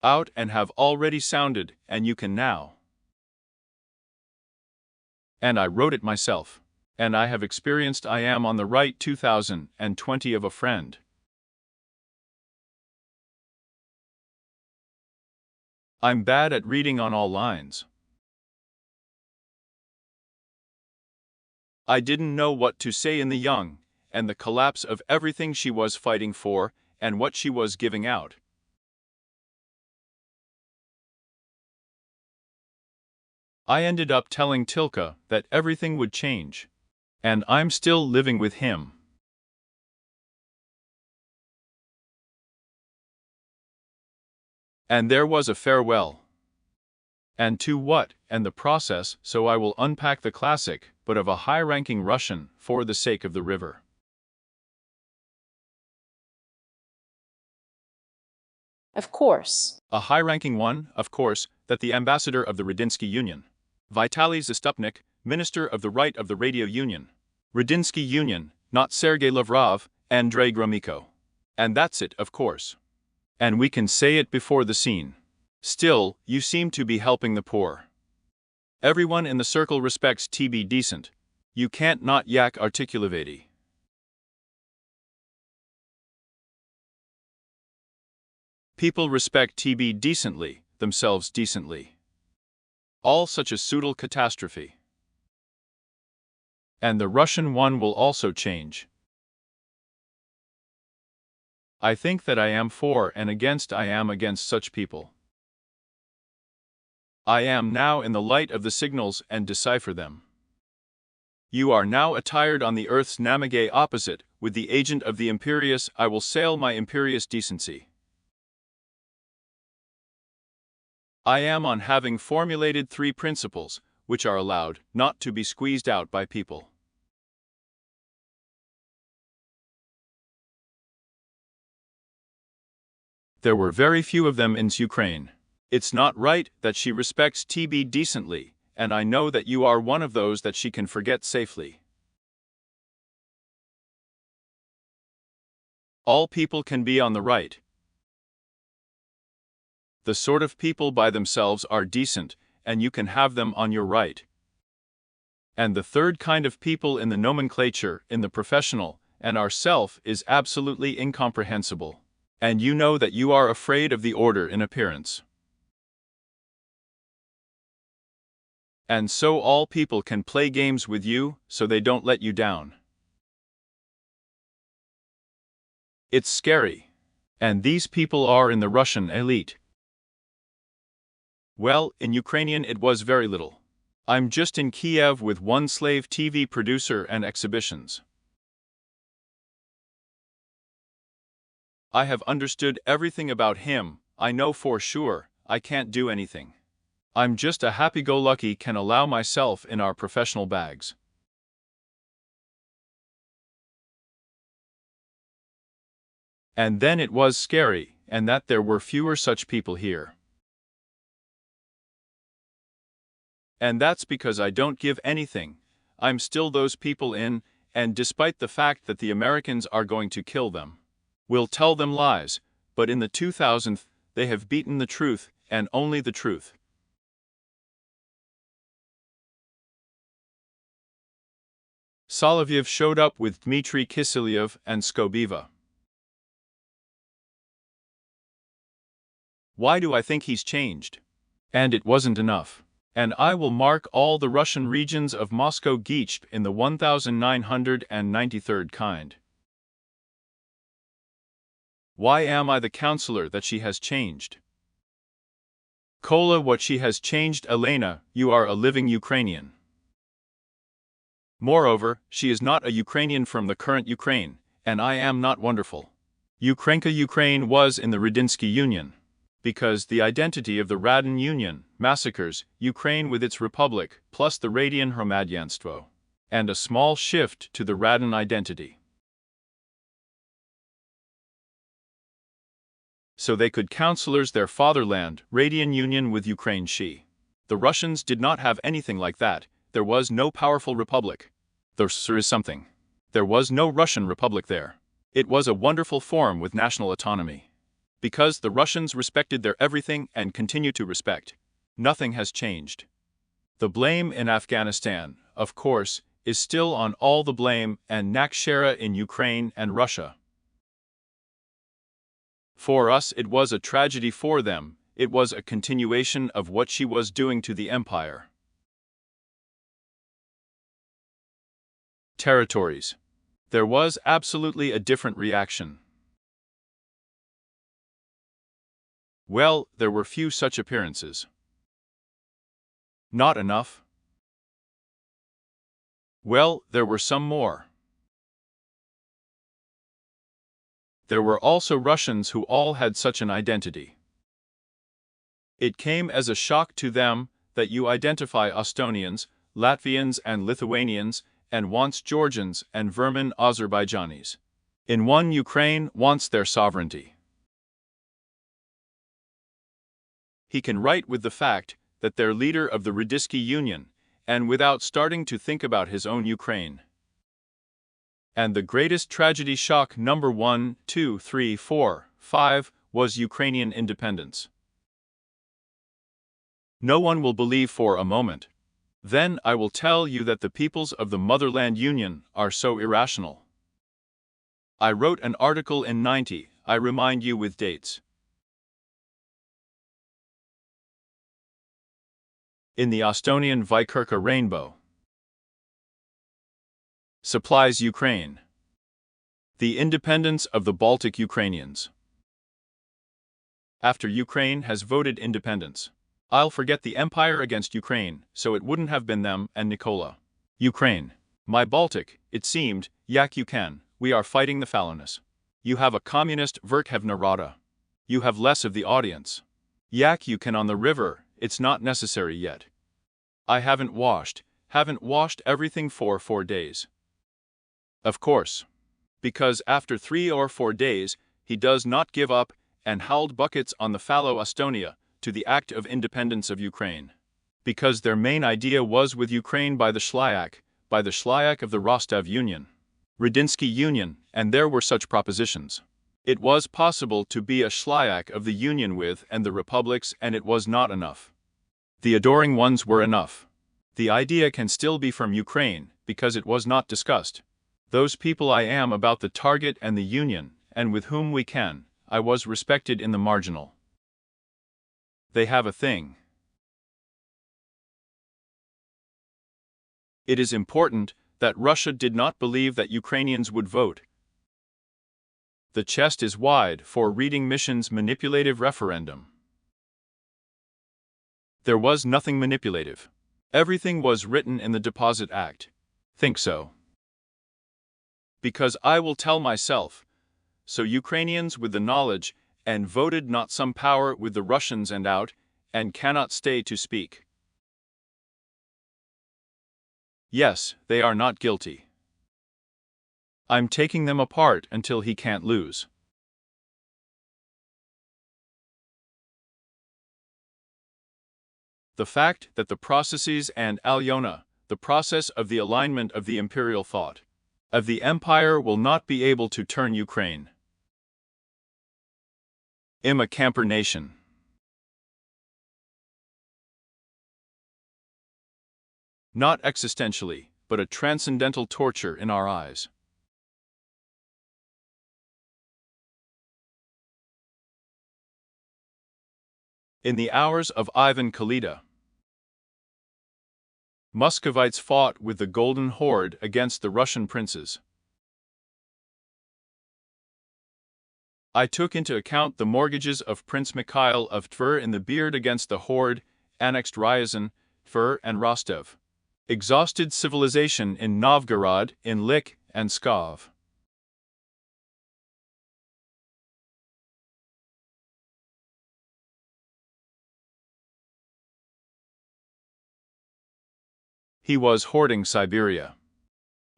Out and have already sounded, and you can now. And I wrote it myself. And I have experienced I am on the right 2020 of a friend. I'm bad at reading on all lines. I didn't know what to say in the young, and the collapse of everything she was fighting for, and what she was giving out. I ended up telling Tilka that everything would change. And I'm still living with him. And there was a farewell. And to what, and the process, so I will unpack the classic, but of a high-ranking Russian, for the sake of the river. Of course. A high-ranking one, of course, that the ambassador of the Radinsky Union. Vitaly Zastupnik, minister of the right of the Radio Union. Radinsky Union, not Sergei Lavrov, Andrei Gromyko. And that's it, of course. And we can say it before the scene. Still, you seem to be helping the poor. Everyone in the circle respects TB decent. You can't not yak articulavati. People respect TB decently, themselves decently. All such a pseudo catastrophe. And the Russian one will also change. I think that I am for and against I am against such people. I am now in the light of the signals and decipher them. You are now attired on the Earth's Namagay opposite, with the agent of the Imperious. I will sail my imperious decency. I am on having formulated 3 principles, which are allowed not to be squeezed out by people. There were very few of them in Ukraine. It's not right that she respects TB decently, and I know that you are one of those that she can forget safely. All people can be on the right. The sort of people by themselves are decent, and you can have them on your right. And the third kind of people in the nomenclature, in the professional, and ourself is absolutely incomprehensible. And you know that you are afraid of the order in appearance. And so all people can play games with you, so they don't let you down. It's scary. And these people are in the Russian elite. Well, in Ukrainian it was very little. I'm just in Kiev with one slave TV producer and exhibitions. I have understood everything about him. I know for sure I can't do anything. I'm just a happy-go-lucky can allow myself in our professional bags. And then it was scary, and that there were fewer such people here. And that's because I don't give anything. I'm still those people in, and despite the fact that the Americans are going to kill them. We'll tell them lies, but in the 2000th, they have beaten the truth, and only the truth. Solovyev showed up with Dmitry Kiselyev and Skobiva. Why do I think he's changed? And it wasn't enough. And I will mark all the Russian regions of Moscow Geachp in the 1993rd kind. Why am I the counselor that she has changed? Kola, what she has changed, Elena, you are a living Ukrainian. Moreover, she is not a Ukrainian from the current Ukraine, and I am not wonderful. Ukrainka Ukraine was in the Radinsky Union. Because the identity of the Radin Union massacres Ukraine with its republic, plus the Radian Hromadyanstvo, and a small shift to the Radin identity. So they could counselors their fatherland, Radian Union with Ukraine she. The Russians did not have anything like that. There was no powerful republic. There is something. There was no Russian republic there. It was a wonderful form with national autonomy. Because the Russians respected their everything and continue to respect. Nothing has changed. The blame in Afghanistan, of course, is still on all the blame and Nakshera in Ukraine and Russia. For us it was a tragedy, for them it was a continuation of what she was doing to the empire. Territories. There was absolutely a different reaction. Well, there were few such appearances. Not enough. Well, there were some more. There were also Russians who all had such an identity. It came as a shock to them that you identify Estonians, Latvians and Lithuanians, and once Georgians and vermin Azerbaijanis. In one Ukraine wants their sovereignty. He can write with the fact that they're leader of the Radinsky Union, and without starting to think about his own Ukraine. And the greatest tragedy shock number 1, 2, 3, 4, 5 was Ukrainian independence. No one will believe for a moment. Then I will tell you that the peoples of the Motherland Union are so irrational. I wrote an article in 90, I remind you with dates. In the Estonian Vikerka rainbow. Supplies Ukraine. The independence of the Baltic Ukrainians. After Ukraine has voted independence. I'll forget the Empire against Ukraine, so it wouldn't have been them and Nikola. Ukraine. My Baltic, it seemed, yak you can, we are fighting the Fallowness. You have a communist Verkhovna Rada. You have less of the audience. Yak you can on the river, it's not necessary yet. I haven't washed everything for 4 days. Of course. Because after 3 or 4 days, he does not give up and howled buckets on the fallow Estonia to the act of independence of Ukraine. Because their main idea was with Ukraine by the Shlyak of the Rostov Union, Radinsky Union, and there were such propositions. It was possible to be a Shlyak of the Union with and the republics, and it was not enough. The adoring ones were enough. The idea can still be from Ukraine, because it was not discussed. Those people I am about the target and the Union, and with whom we can, I was respected in the marginal. They have a thing. It is important that Russia did not believe that Ukrainians would vote. The chest is wide for reading Mission's manipulative referendum. There was nothing manipulative. Everything was written in the Deposit Act. Think so. Because I will tell myself, so Ukrainians with the knowledge, and voted not some power with the Russians and out, and cannot stay to speak. Yes, they are not guilty. I'm taking them apart until he can't lose. The fact that the processes and Alyona, the process of the alignment of the imperial thought, of the empire will not be able to turn Ukraine. I'm a camper nation. Not existentially, but a transcendental torture in our eyes. In the hours of Ivan Kalida, Muscovites fought with the Golden Horde against the Russian princes. I took into account the mortgages of Prince Mikhail of Tver in the Beard against the Horde, annexed Ryazan, Tver and Rostov. Exhausted civilization in Novgorod, in Lik and Pskov. He was hoarding Siberia.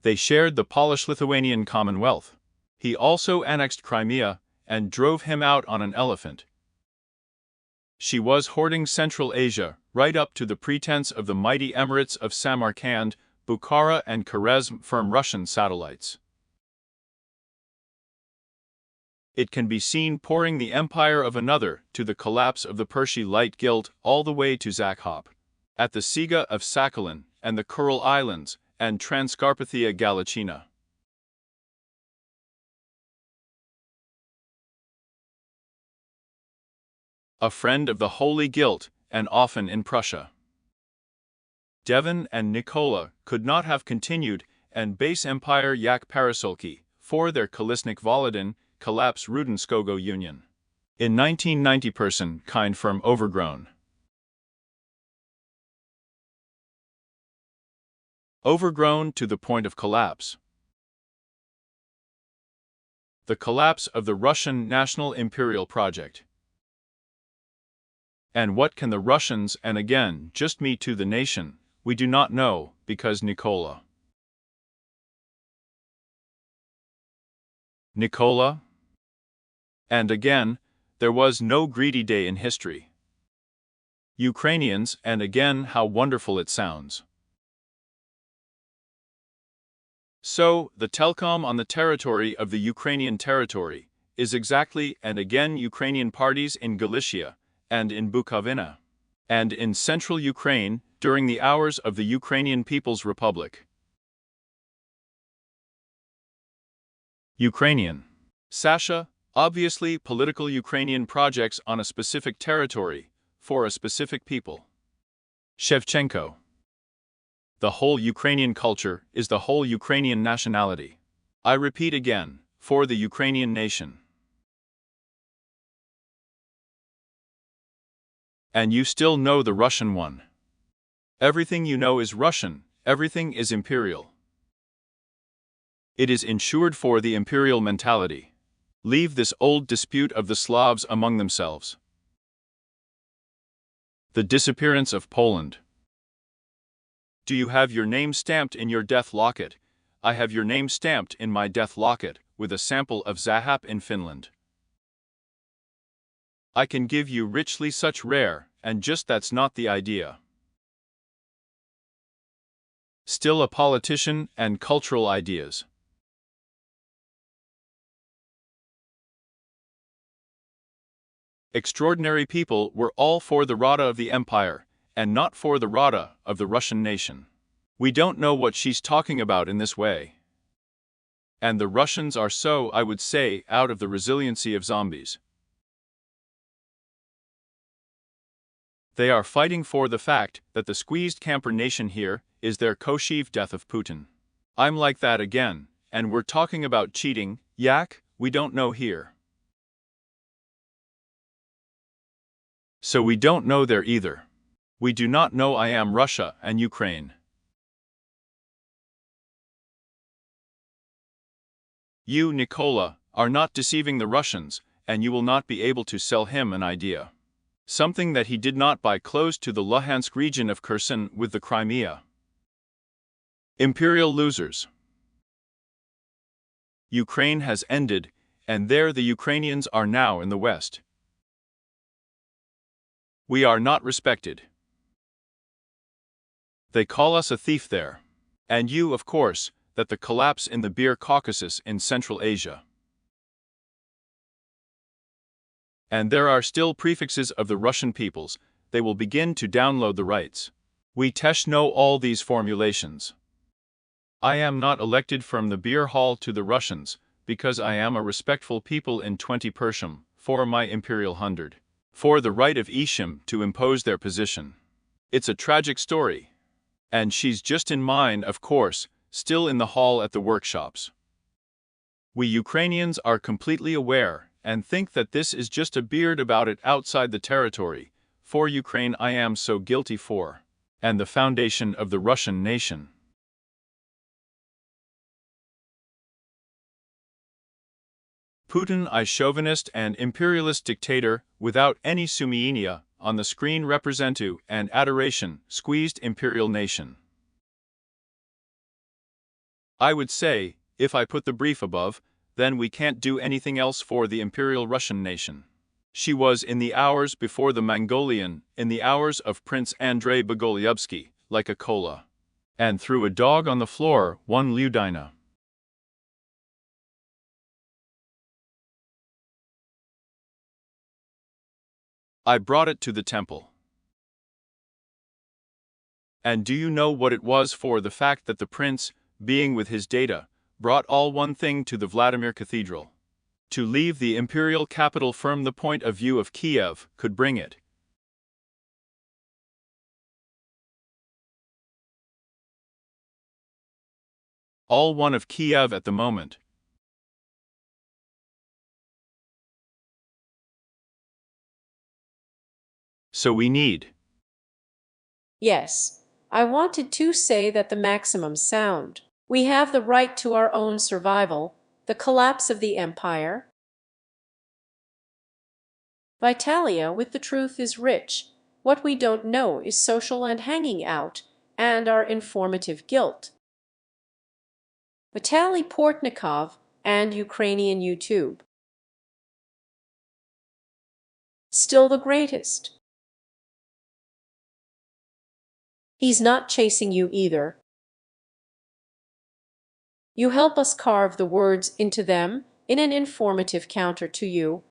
They shared the Polish-Lithuanian Commonwealth. He also annexed Crimea and drove him out on an elephant. She was hoarding Central Asia, right up to the pretense of the mighty emirates of Samarkand, Bukhara and Khwarezm from Russian satellites. It can be seen pouring the empire of another to the collapse of the Persian Light Guild all the way to Zakhop, at the Siga of Sakhalin and the Kuril Islands and Transcarpathia Galiciana. A friend of the Holy Guilt, and often in Prussia. Devon and Nikola could not have continued, and base empire yak Parasolki, for their Kolesnik Volodin, collapse Rudenskogo Union. In 1990 person kind firm overgrown. Overgrown to the point of collapse. The collapse of the Russian national imperial project. And what can the Russians and again just me to the nation, we do not know, because Nikola. And again, there was no greedy day in history. Ukrainians and again how wonderful it sounds. So, the telecom on the territory of the Ukrainian territory is exactly and again Ukrainian parties in Galicia, and in Bukovina, and in central Ukraine during the hours of the Ukrainian People's Republic. Ukrainian. Sasha, obviously political Ukrainian projects on a specific territory, for a specific people. Shevchenko. The whole Ukrainian culture is the whole Ukrainian nationality. I repeat again, for the Ukrainian nation. And you still know the Russian one. Everything you know is Russian, everything is imperial. It is insured for the imperial mentality. Leave this old dispute of the Slavs among themselves. The disappearance of Poland. Do you have your name stamped in your death locket? I have your name stamped in my death locket, with a sample of Zahap in Finland. I can give you richly such rare, and just that's not the idea. Still a politician and cultural ideas. Extraordinary people were all for the Rada of the empire, and not for the Rada of the Russian nation. We don't know what she's talking about in this way. And the Russians are so, I would say, out of the resiliency of zombies. They are fighting for the fact that the squeezed camper nation here is their Koshev death of Putin. I'm like that again, and we're talking about cheating, yak, we don't know here. So we don't know there either. We do not know I am Russia and Ukraine. You, Nicola, are not deceiving the Russians, and you will not be able to sell him an idea. Something that he did not buy close to the Luhansk region of Kherson with the Crimea. Imperial losers. Ukraine has ended, and there the Ukrainians are now in the West. We are not respected. They call us a thief there. And you, of course, that the collapse in the Beer Caucasus in Central Asia. And there are still prefixes of the Russian peoples, they will begin to download the rights. We Tesh know all these formulations. I am not elected from the beer hall to the Russians, because I am a respectful people in 20 Persham, for my imperial 100. For the right of Ishim to impose their position. It's a tragic story. And she's just in mine, of course, still in the hall at the workshops. We Ukrainians are completely aware, and think that this is just a beard about it outside the territory, for Ukraine I am so guilty for, and the foundation of the Russian nation. Putin I chauvinist and imperialist dictator, without any sumienia, on the screen representu and adoration, squeezed imperial nation. I would say, if I put the brief above, then we can't do anything else for the imperial Russian nation. She was in the hours before the Mongolian, in the hours of Prince Andrei Bogolyubsky, like a cola. And threw a dog on the floor, one Ludina. I brought it to the temple. And do you know what it was for the fact that the prince, being with his data, brought all one thing to the Vladimir Cathedral? To leave the imperial capital from the point of view of Kiev could bring it. All one of Kiev at the moment. So we need. Yes, I wanted to say that the maximum sound. We have the right to our own survival, the collapse of the empire. Vitalia with the truth is rich. What we don't know is social and hanging out, and our informative guilt. Vitaly Portnikov and Ukrainian YouTube. Still the greatest. He's not chasing you either. You help us carve the words into them in an informative counter to you.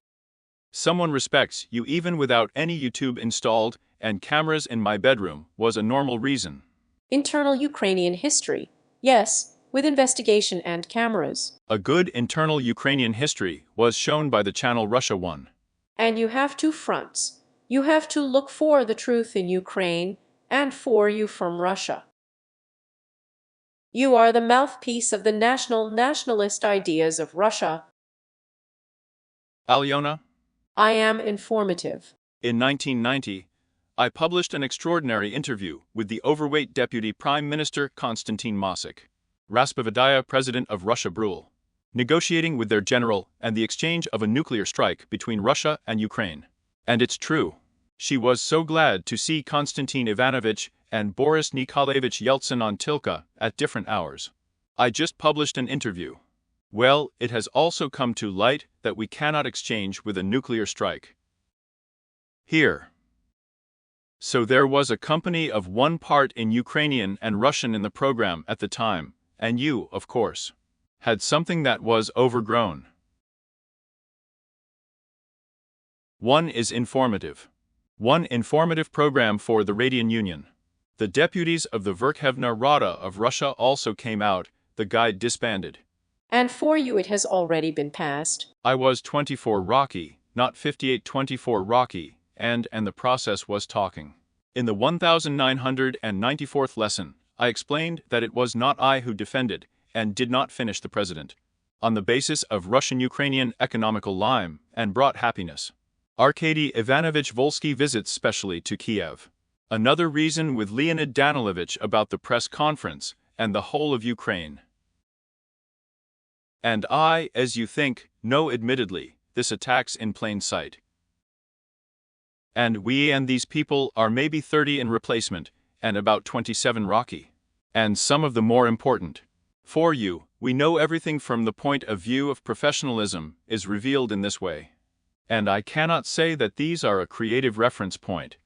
Someone respects you even without any YouTube installed, and cameras in my bedroom was a normal reason. Internal Ukrainian history. Yes, with investigation and cameras. A good internal Ukrainian history was shown by the channel Russia 1. And you have two fronts. You have to look for the truth in Ukraine and for you from Russia. You are the mouthpiece of the nationalist ideas of Russia. Alyona? I am informative. In 1990, I published an extraordinary interview with the overweight Deputy Prime Minister Konstantin Mosik, Raspovadaya President of Russia Brule, negotiating with their general and the exchange of a nuclear strike between Russia and Ukraine. And it's true. She was so glad to see Konstantin Ivanovich and Boris Nikolaevich Yeltsin on Tilka at different hours. I just published an interview. Well, it has also come to light that we cannot exchange with a nuclear strike. Here. So there was a company of one part in Ukrainian and Russian in the program at the time, and you, of course, had something that was overgrown. One is informative. One informative program for the Radian Union. The deputies of the Verkhovna Rada of Russia also came out, the guide disbanded. And for you it has already been passed. I was 24 Rocky, not 58-24 Rocky, and the process was talking. In the 1994th lesson, I explained that it was not I who defended and did not finish the president, on the basis of Russian-Ukrainian economical lime and brought happiness. Arkady Ivanovich Volsky visits specially to Kiev. Another reason with Leonid Danilevich about the press conference and the whole of Ukraine. And I, as you think, know admittedly, this attacks in plain sight. And we and these people are maybe 30 in replacement, and about 27 Rocky. And some of the more important. For you, we know everything from the point of view of professionalism is revealed in this way. And I cannot say that these are a creative reference point.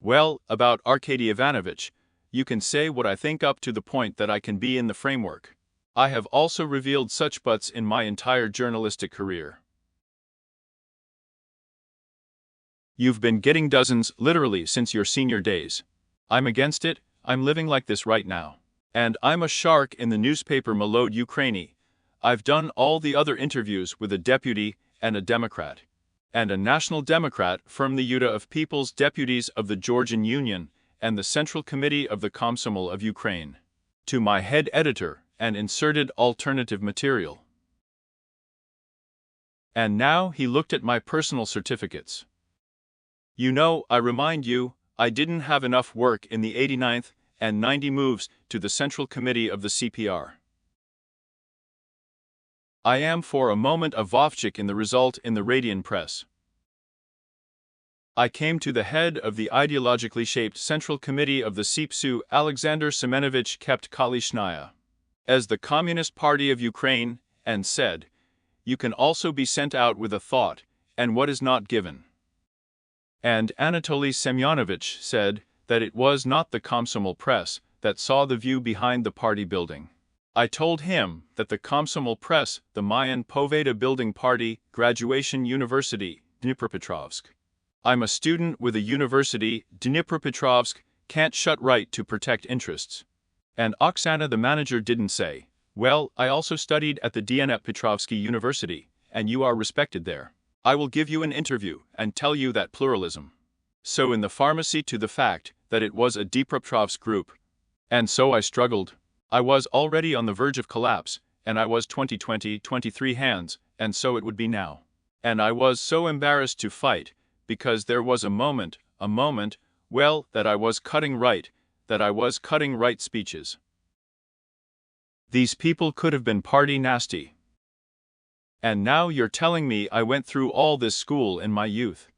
Well, about Arkady Ivanovich, you can say what I think up to the point that I can be in the framework. I have also revealed such buts in my entire journalistic career. You've been getting dozens, literally, since your senior days. I'm against it, I'm living like this right now. And I'm a shark in the newspaper Melod Ukraini. I've done all the other interviews with a deputy and a Democrat. And a National Democrat from the Yuta of People's Deputies of the Georgian Union and the Central Committee of the Komsomol of Ukraine. To my head editor and inserted alternative material. And now he looked at my personal certificates. You know, I remind you, I didn't have enough work in the 89th and 90 moves to the Central Committee of the CPR. I am for a moment a Vovchik in the result in the Radian press. I came to the head of the ideologically shaped Central Committee of the CPSU. Alexander Semenovich kept Kalishnaya as the Communist Party of Ukraine, and said, you can also be sent out with a thought, and what is not given. And Anatoly Semyonovich said that it was not the Komsomol press that saw the view behind the party building. I told him that the Komsomol press, the Mayan Poveda building party, graduation university, Dnipropetrovsk. I'm a student with a university, Dnipropetrovsk, can't shut right to protect interests. And Oksana the manager didn't say, well, I also studied at the Dnipropetrovsky University, and you are respected there. I will give you an interview and tell you that pluralism. So in the pharmacy to the fact that it was a Dnipropetrovsk group. And so I struggled. I was already on the verge of collapse, and I was 23 hands, and so it would be now. And I was so embarrassed to fight, because there was a moment, well, that I was cutting right speeches. These people could have been party nasty. And now you're telling me I went through all this school in my youth.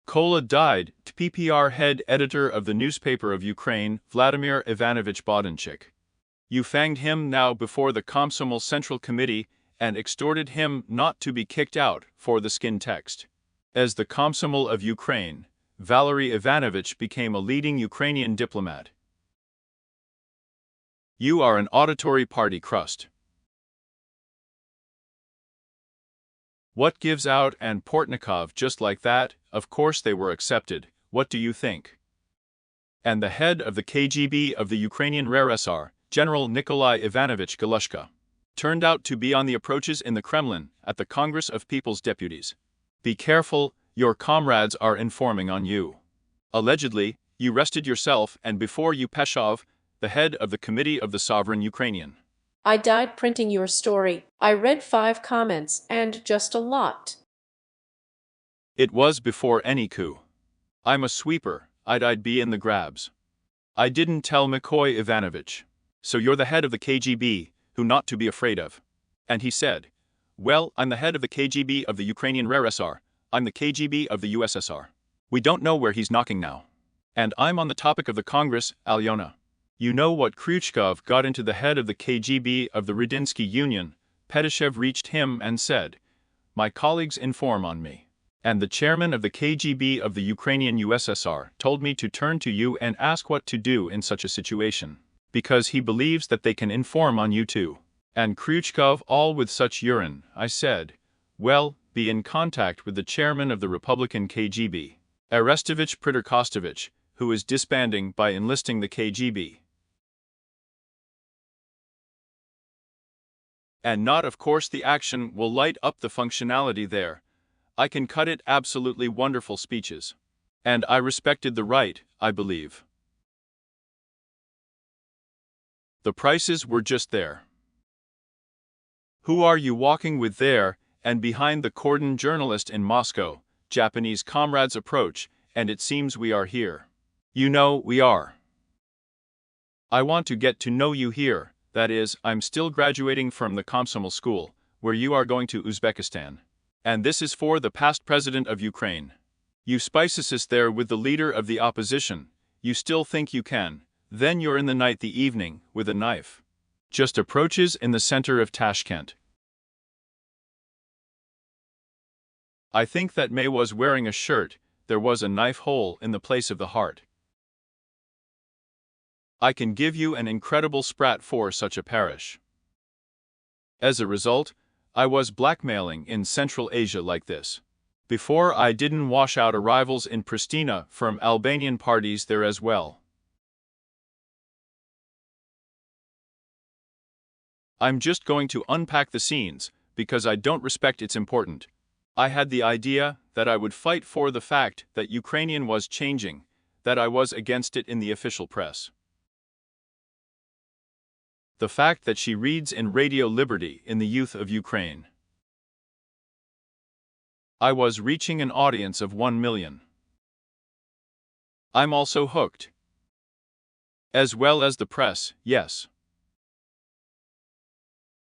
Kola died, PPR head editor of the newspaper of Ukraine, Vladimir Ivanovich Bodenchik. You fanged him now before the Komsomol Central Committee and extorted him not to be kicked out for the skin text. As the Komsomol of Ukraine, Valery Ivanovich became a leading Ukrainian diplomat. You are an auditory party crust. What gives out and Portnikov just like that, of course they were accepted, what do you think? And the head of the KGB of the Ukrainian RSR, General Nikolai Ivanovich Galushka, turned out to be on the approaches in the Kremlin at the Congress of People's Deputies. Be careful, your comrades are informing on you. Allegedly, you rested yourself and before you Peshov, the head of the Committee of the Sovereign Ukrainian. I died printing your story. I read 5 comments, and just a lot. It was before any coup. I'm a sweeper, I'd be in the grabs. I didn't tell Mikoy Ivanovich. So you're the head of the KGB, who not to be afraid of. And he said, well, I'm the head of the KGB of the Ukrainian RSR, I'm the KGB of the USSR. We don't know where he's knocking now. And I'm on the topic of the Congress, Alyona. You know what Khrushchev got into the head of the KGB of the Radinsky Union. Pedeshev reached him and said, my colleagues inform on me. And the chairman of the KGB of the Ukrainian USSR told me to turn to you and ask what to do in such a situation. Because he believes that they can inform on you too. And Khrushchev all with such urine, I said, well, be in contact with the chairman of the Republican KGB, Arestovich Pritarkostovich, who is disbanding by enlisting the KGB. And not of course the action will light up the functionality there. I can cut it absolutely wonderful speeches. And I respected the right, I believe. The prices were just there. Who are you walking with there? And behind the cordon journalist in Moscow, Japanese comrades approach, and it seems we are here. You know, we are. I want to get to know you here, that is, I'm still graduating from the Komsomol school, where you are going to Uzbekistan. And this is for the past president of Ukraine. You spices there with the leader of the opposition, you still think you can, then you're in the night the evening, with a knife. Just approaches in the center of Tashkent. I think that May was wearing a shirt, there was a knife hole in the place of the heart. I can give you an incredible sprat for such a parish. As a result, I was blackmailing in Central Asia like this. Before I didn't wash out arrivals in Pristina from Albanian parties there as well. I'm just going to unpack the scenes, because I don't respect it's important. I had the idea that I would fight for the fact that Ukrainian was changing, that I was against it in the official press. The fact that she reads in Radio Liberty in the youth of Ukraine. I was reaching an audience of 1 million. I'm also hooked. As well as the press, yes.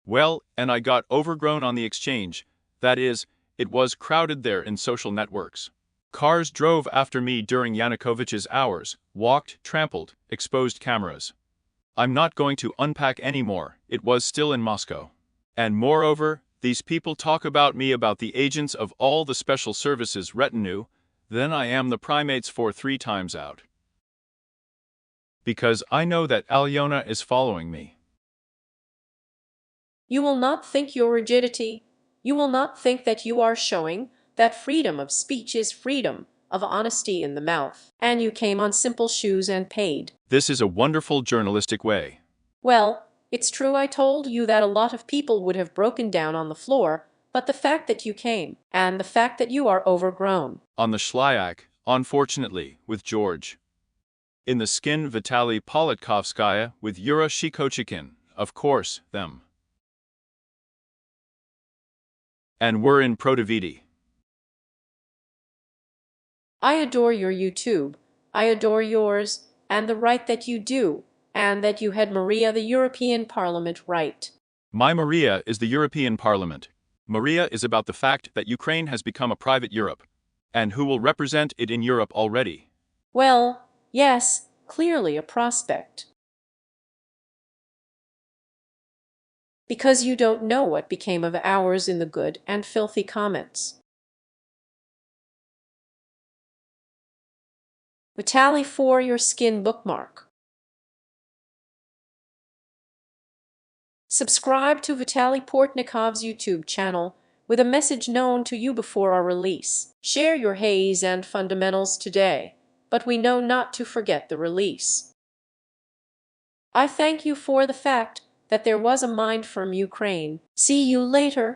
Well, and I got overgrown on the exchange, that is, it was crowded there in social networks. Cars drove after me during Yanukovych's hours, walked, trampled, exposed cameras. I'm not going to unpack anymore, it was still in Moscow. And moreover, these people talk about me about the agents of all the special services retinue, then I am the primates for 3 times out. Because I know that Alyona is following me. You will not think your rigidity. You will not think that you are showing that freedom of speech is freedom of honesty in the mouth, and you came on simple shoes and paid. This is a wonderful journalistic way. Well, it's true I told you that a lot of people would have broken down on the floor, but the fact that you came, and the fact that you are overgrown. On the Shlyak, unfortunately, with George. In the skin Vitaly Politkovskaya with Yura Shikochikin, of course, them. And we're in Protovidi. I adore your YouTube, I adore yours, and the right that you do, and that you had Maria the European Parliament right. My Maria is the European Parliament. Maria is about the fact that Ukraine has become a private Europe. And who will represent it in Europe already? Well, yes, clearly a prospect. Because you don't know what became of ours in the good and filthy comments. Vitaly for your skin bookmark. Subscribe to Vitaly Portnikov's YouTube channel with a message known to you before our release. Share your haze and fundamentals today, but we know not to forget the release. I thank you for the fact that there was a mind from Ukraine. See you later.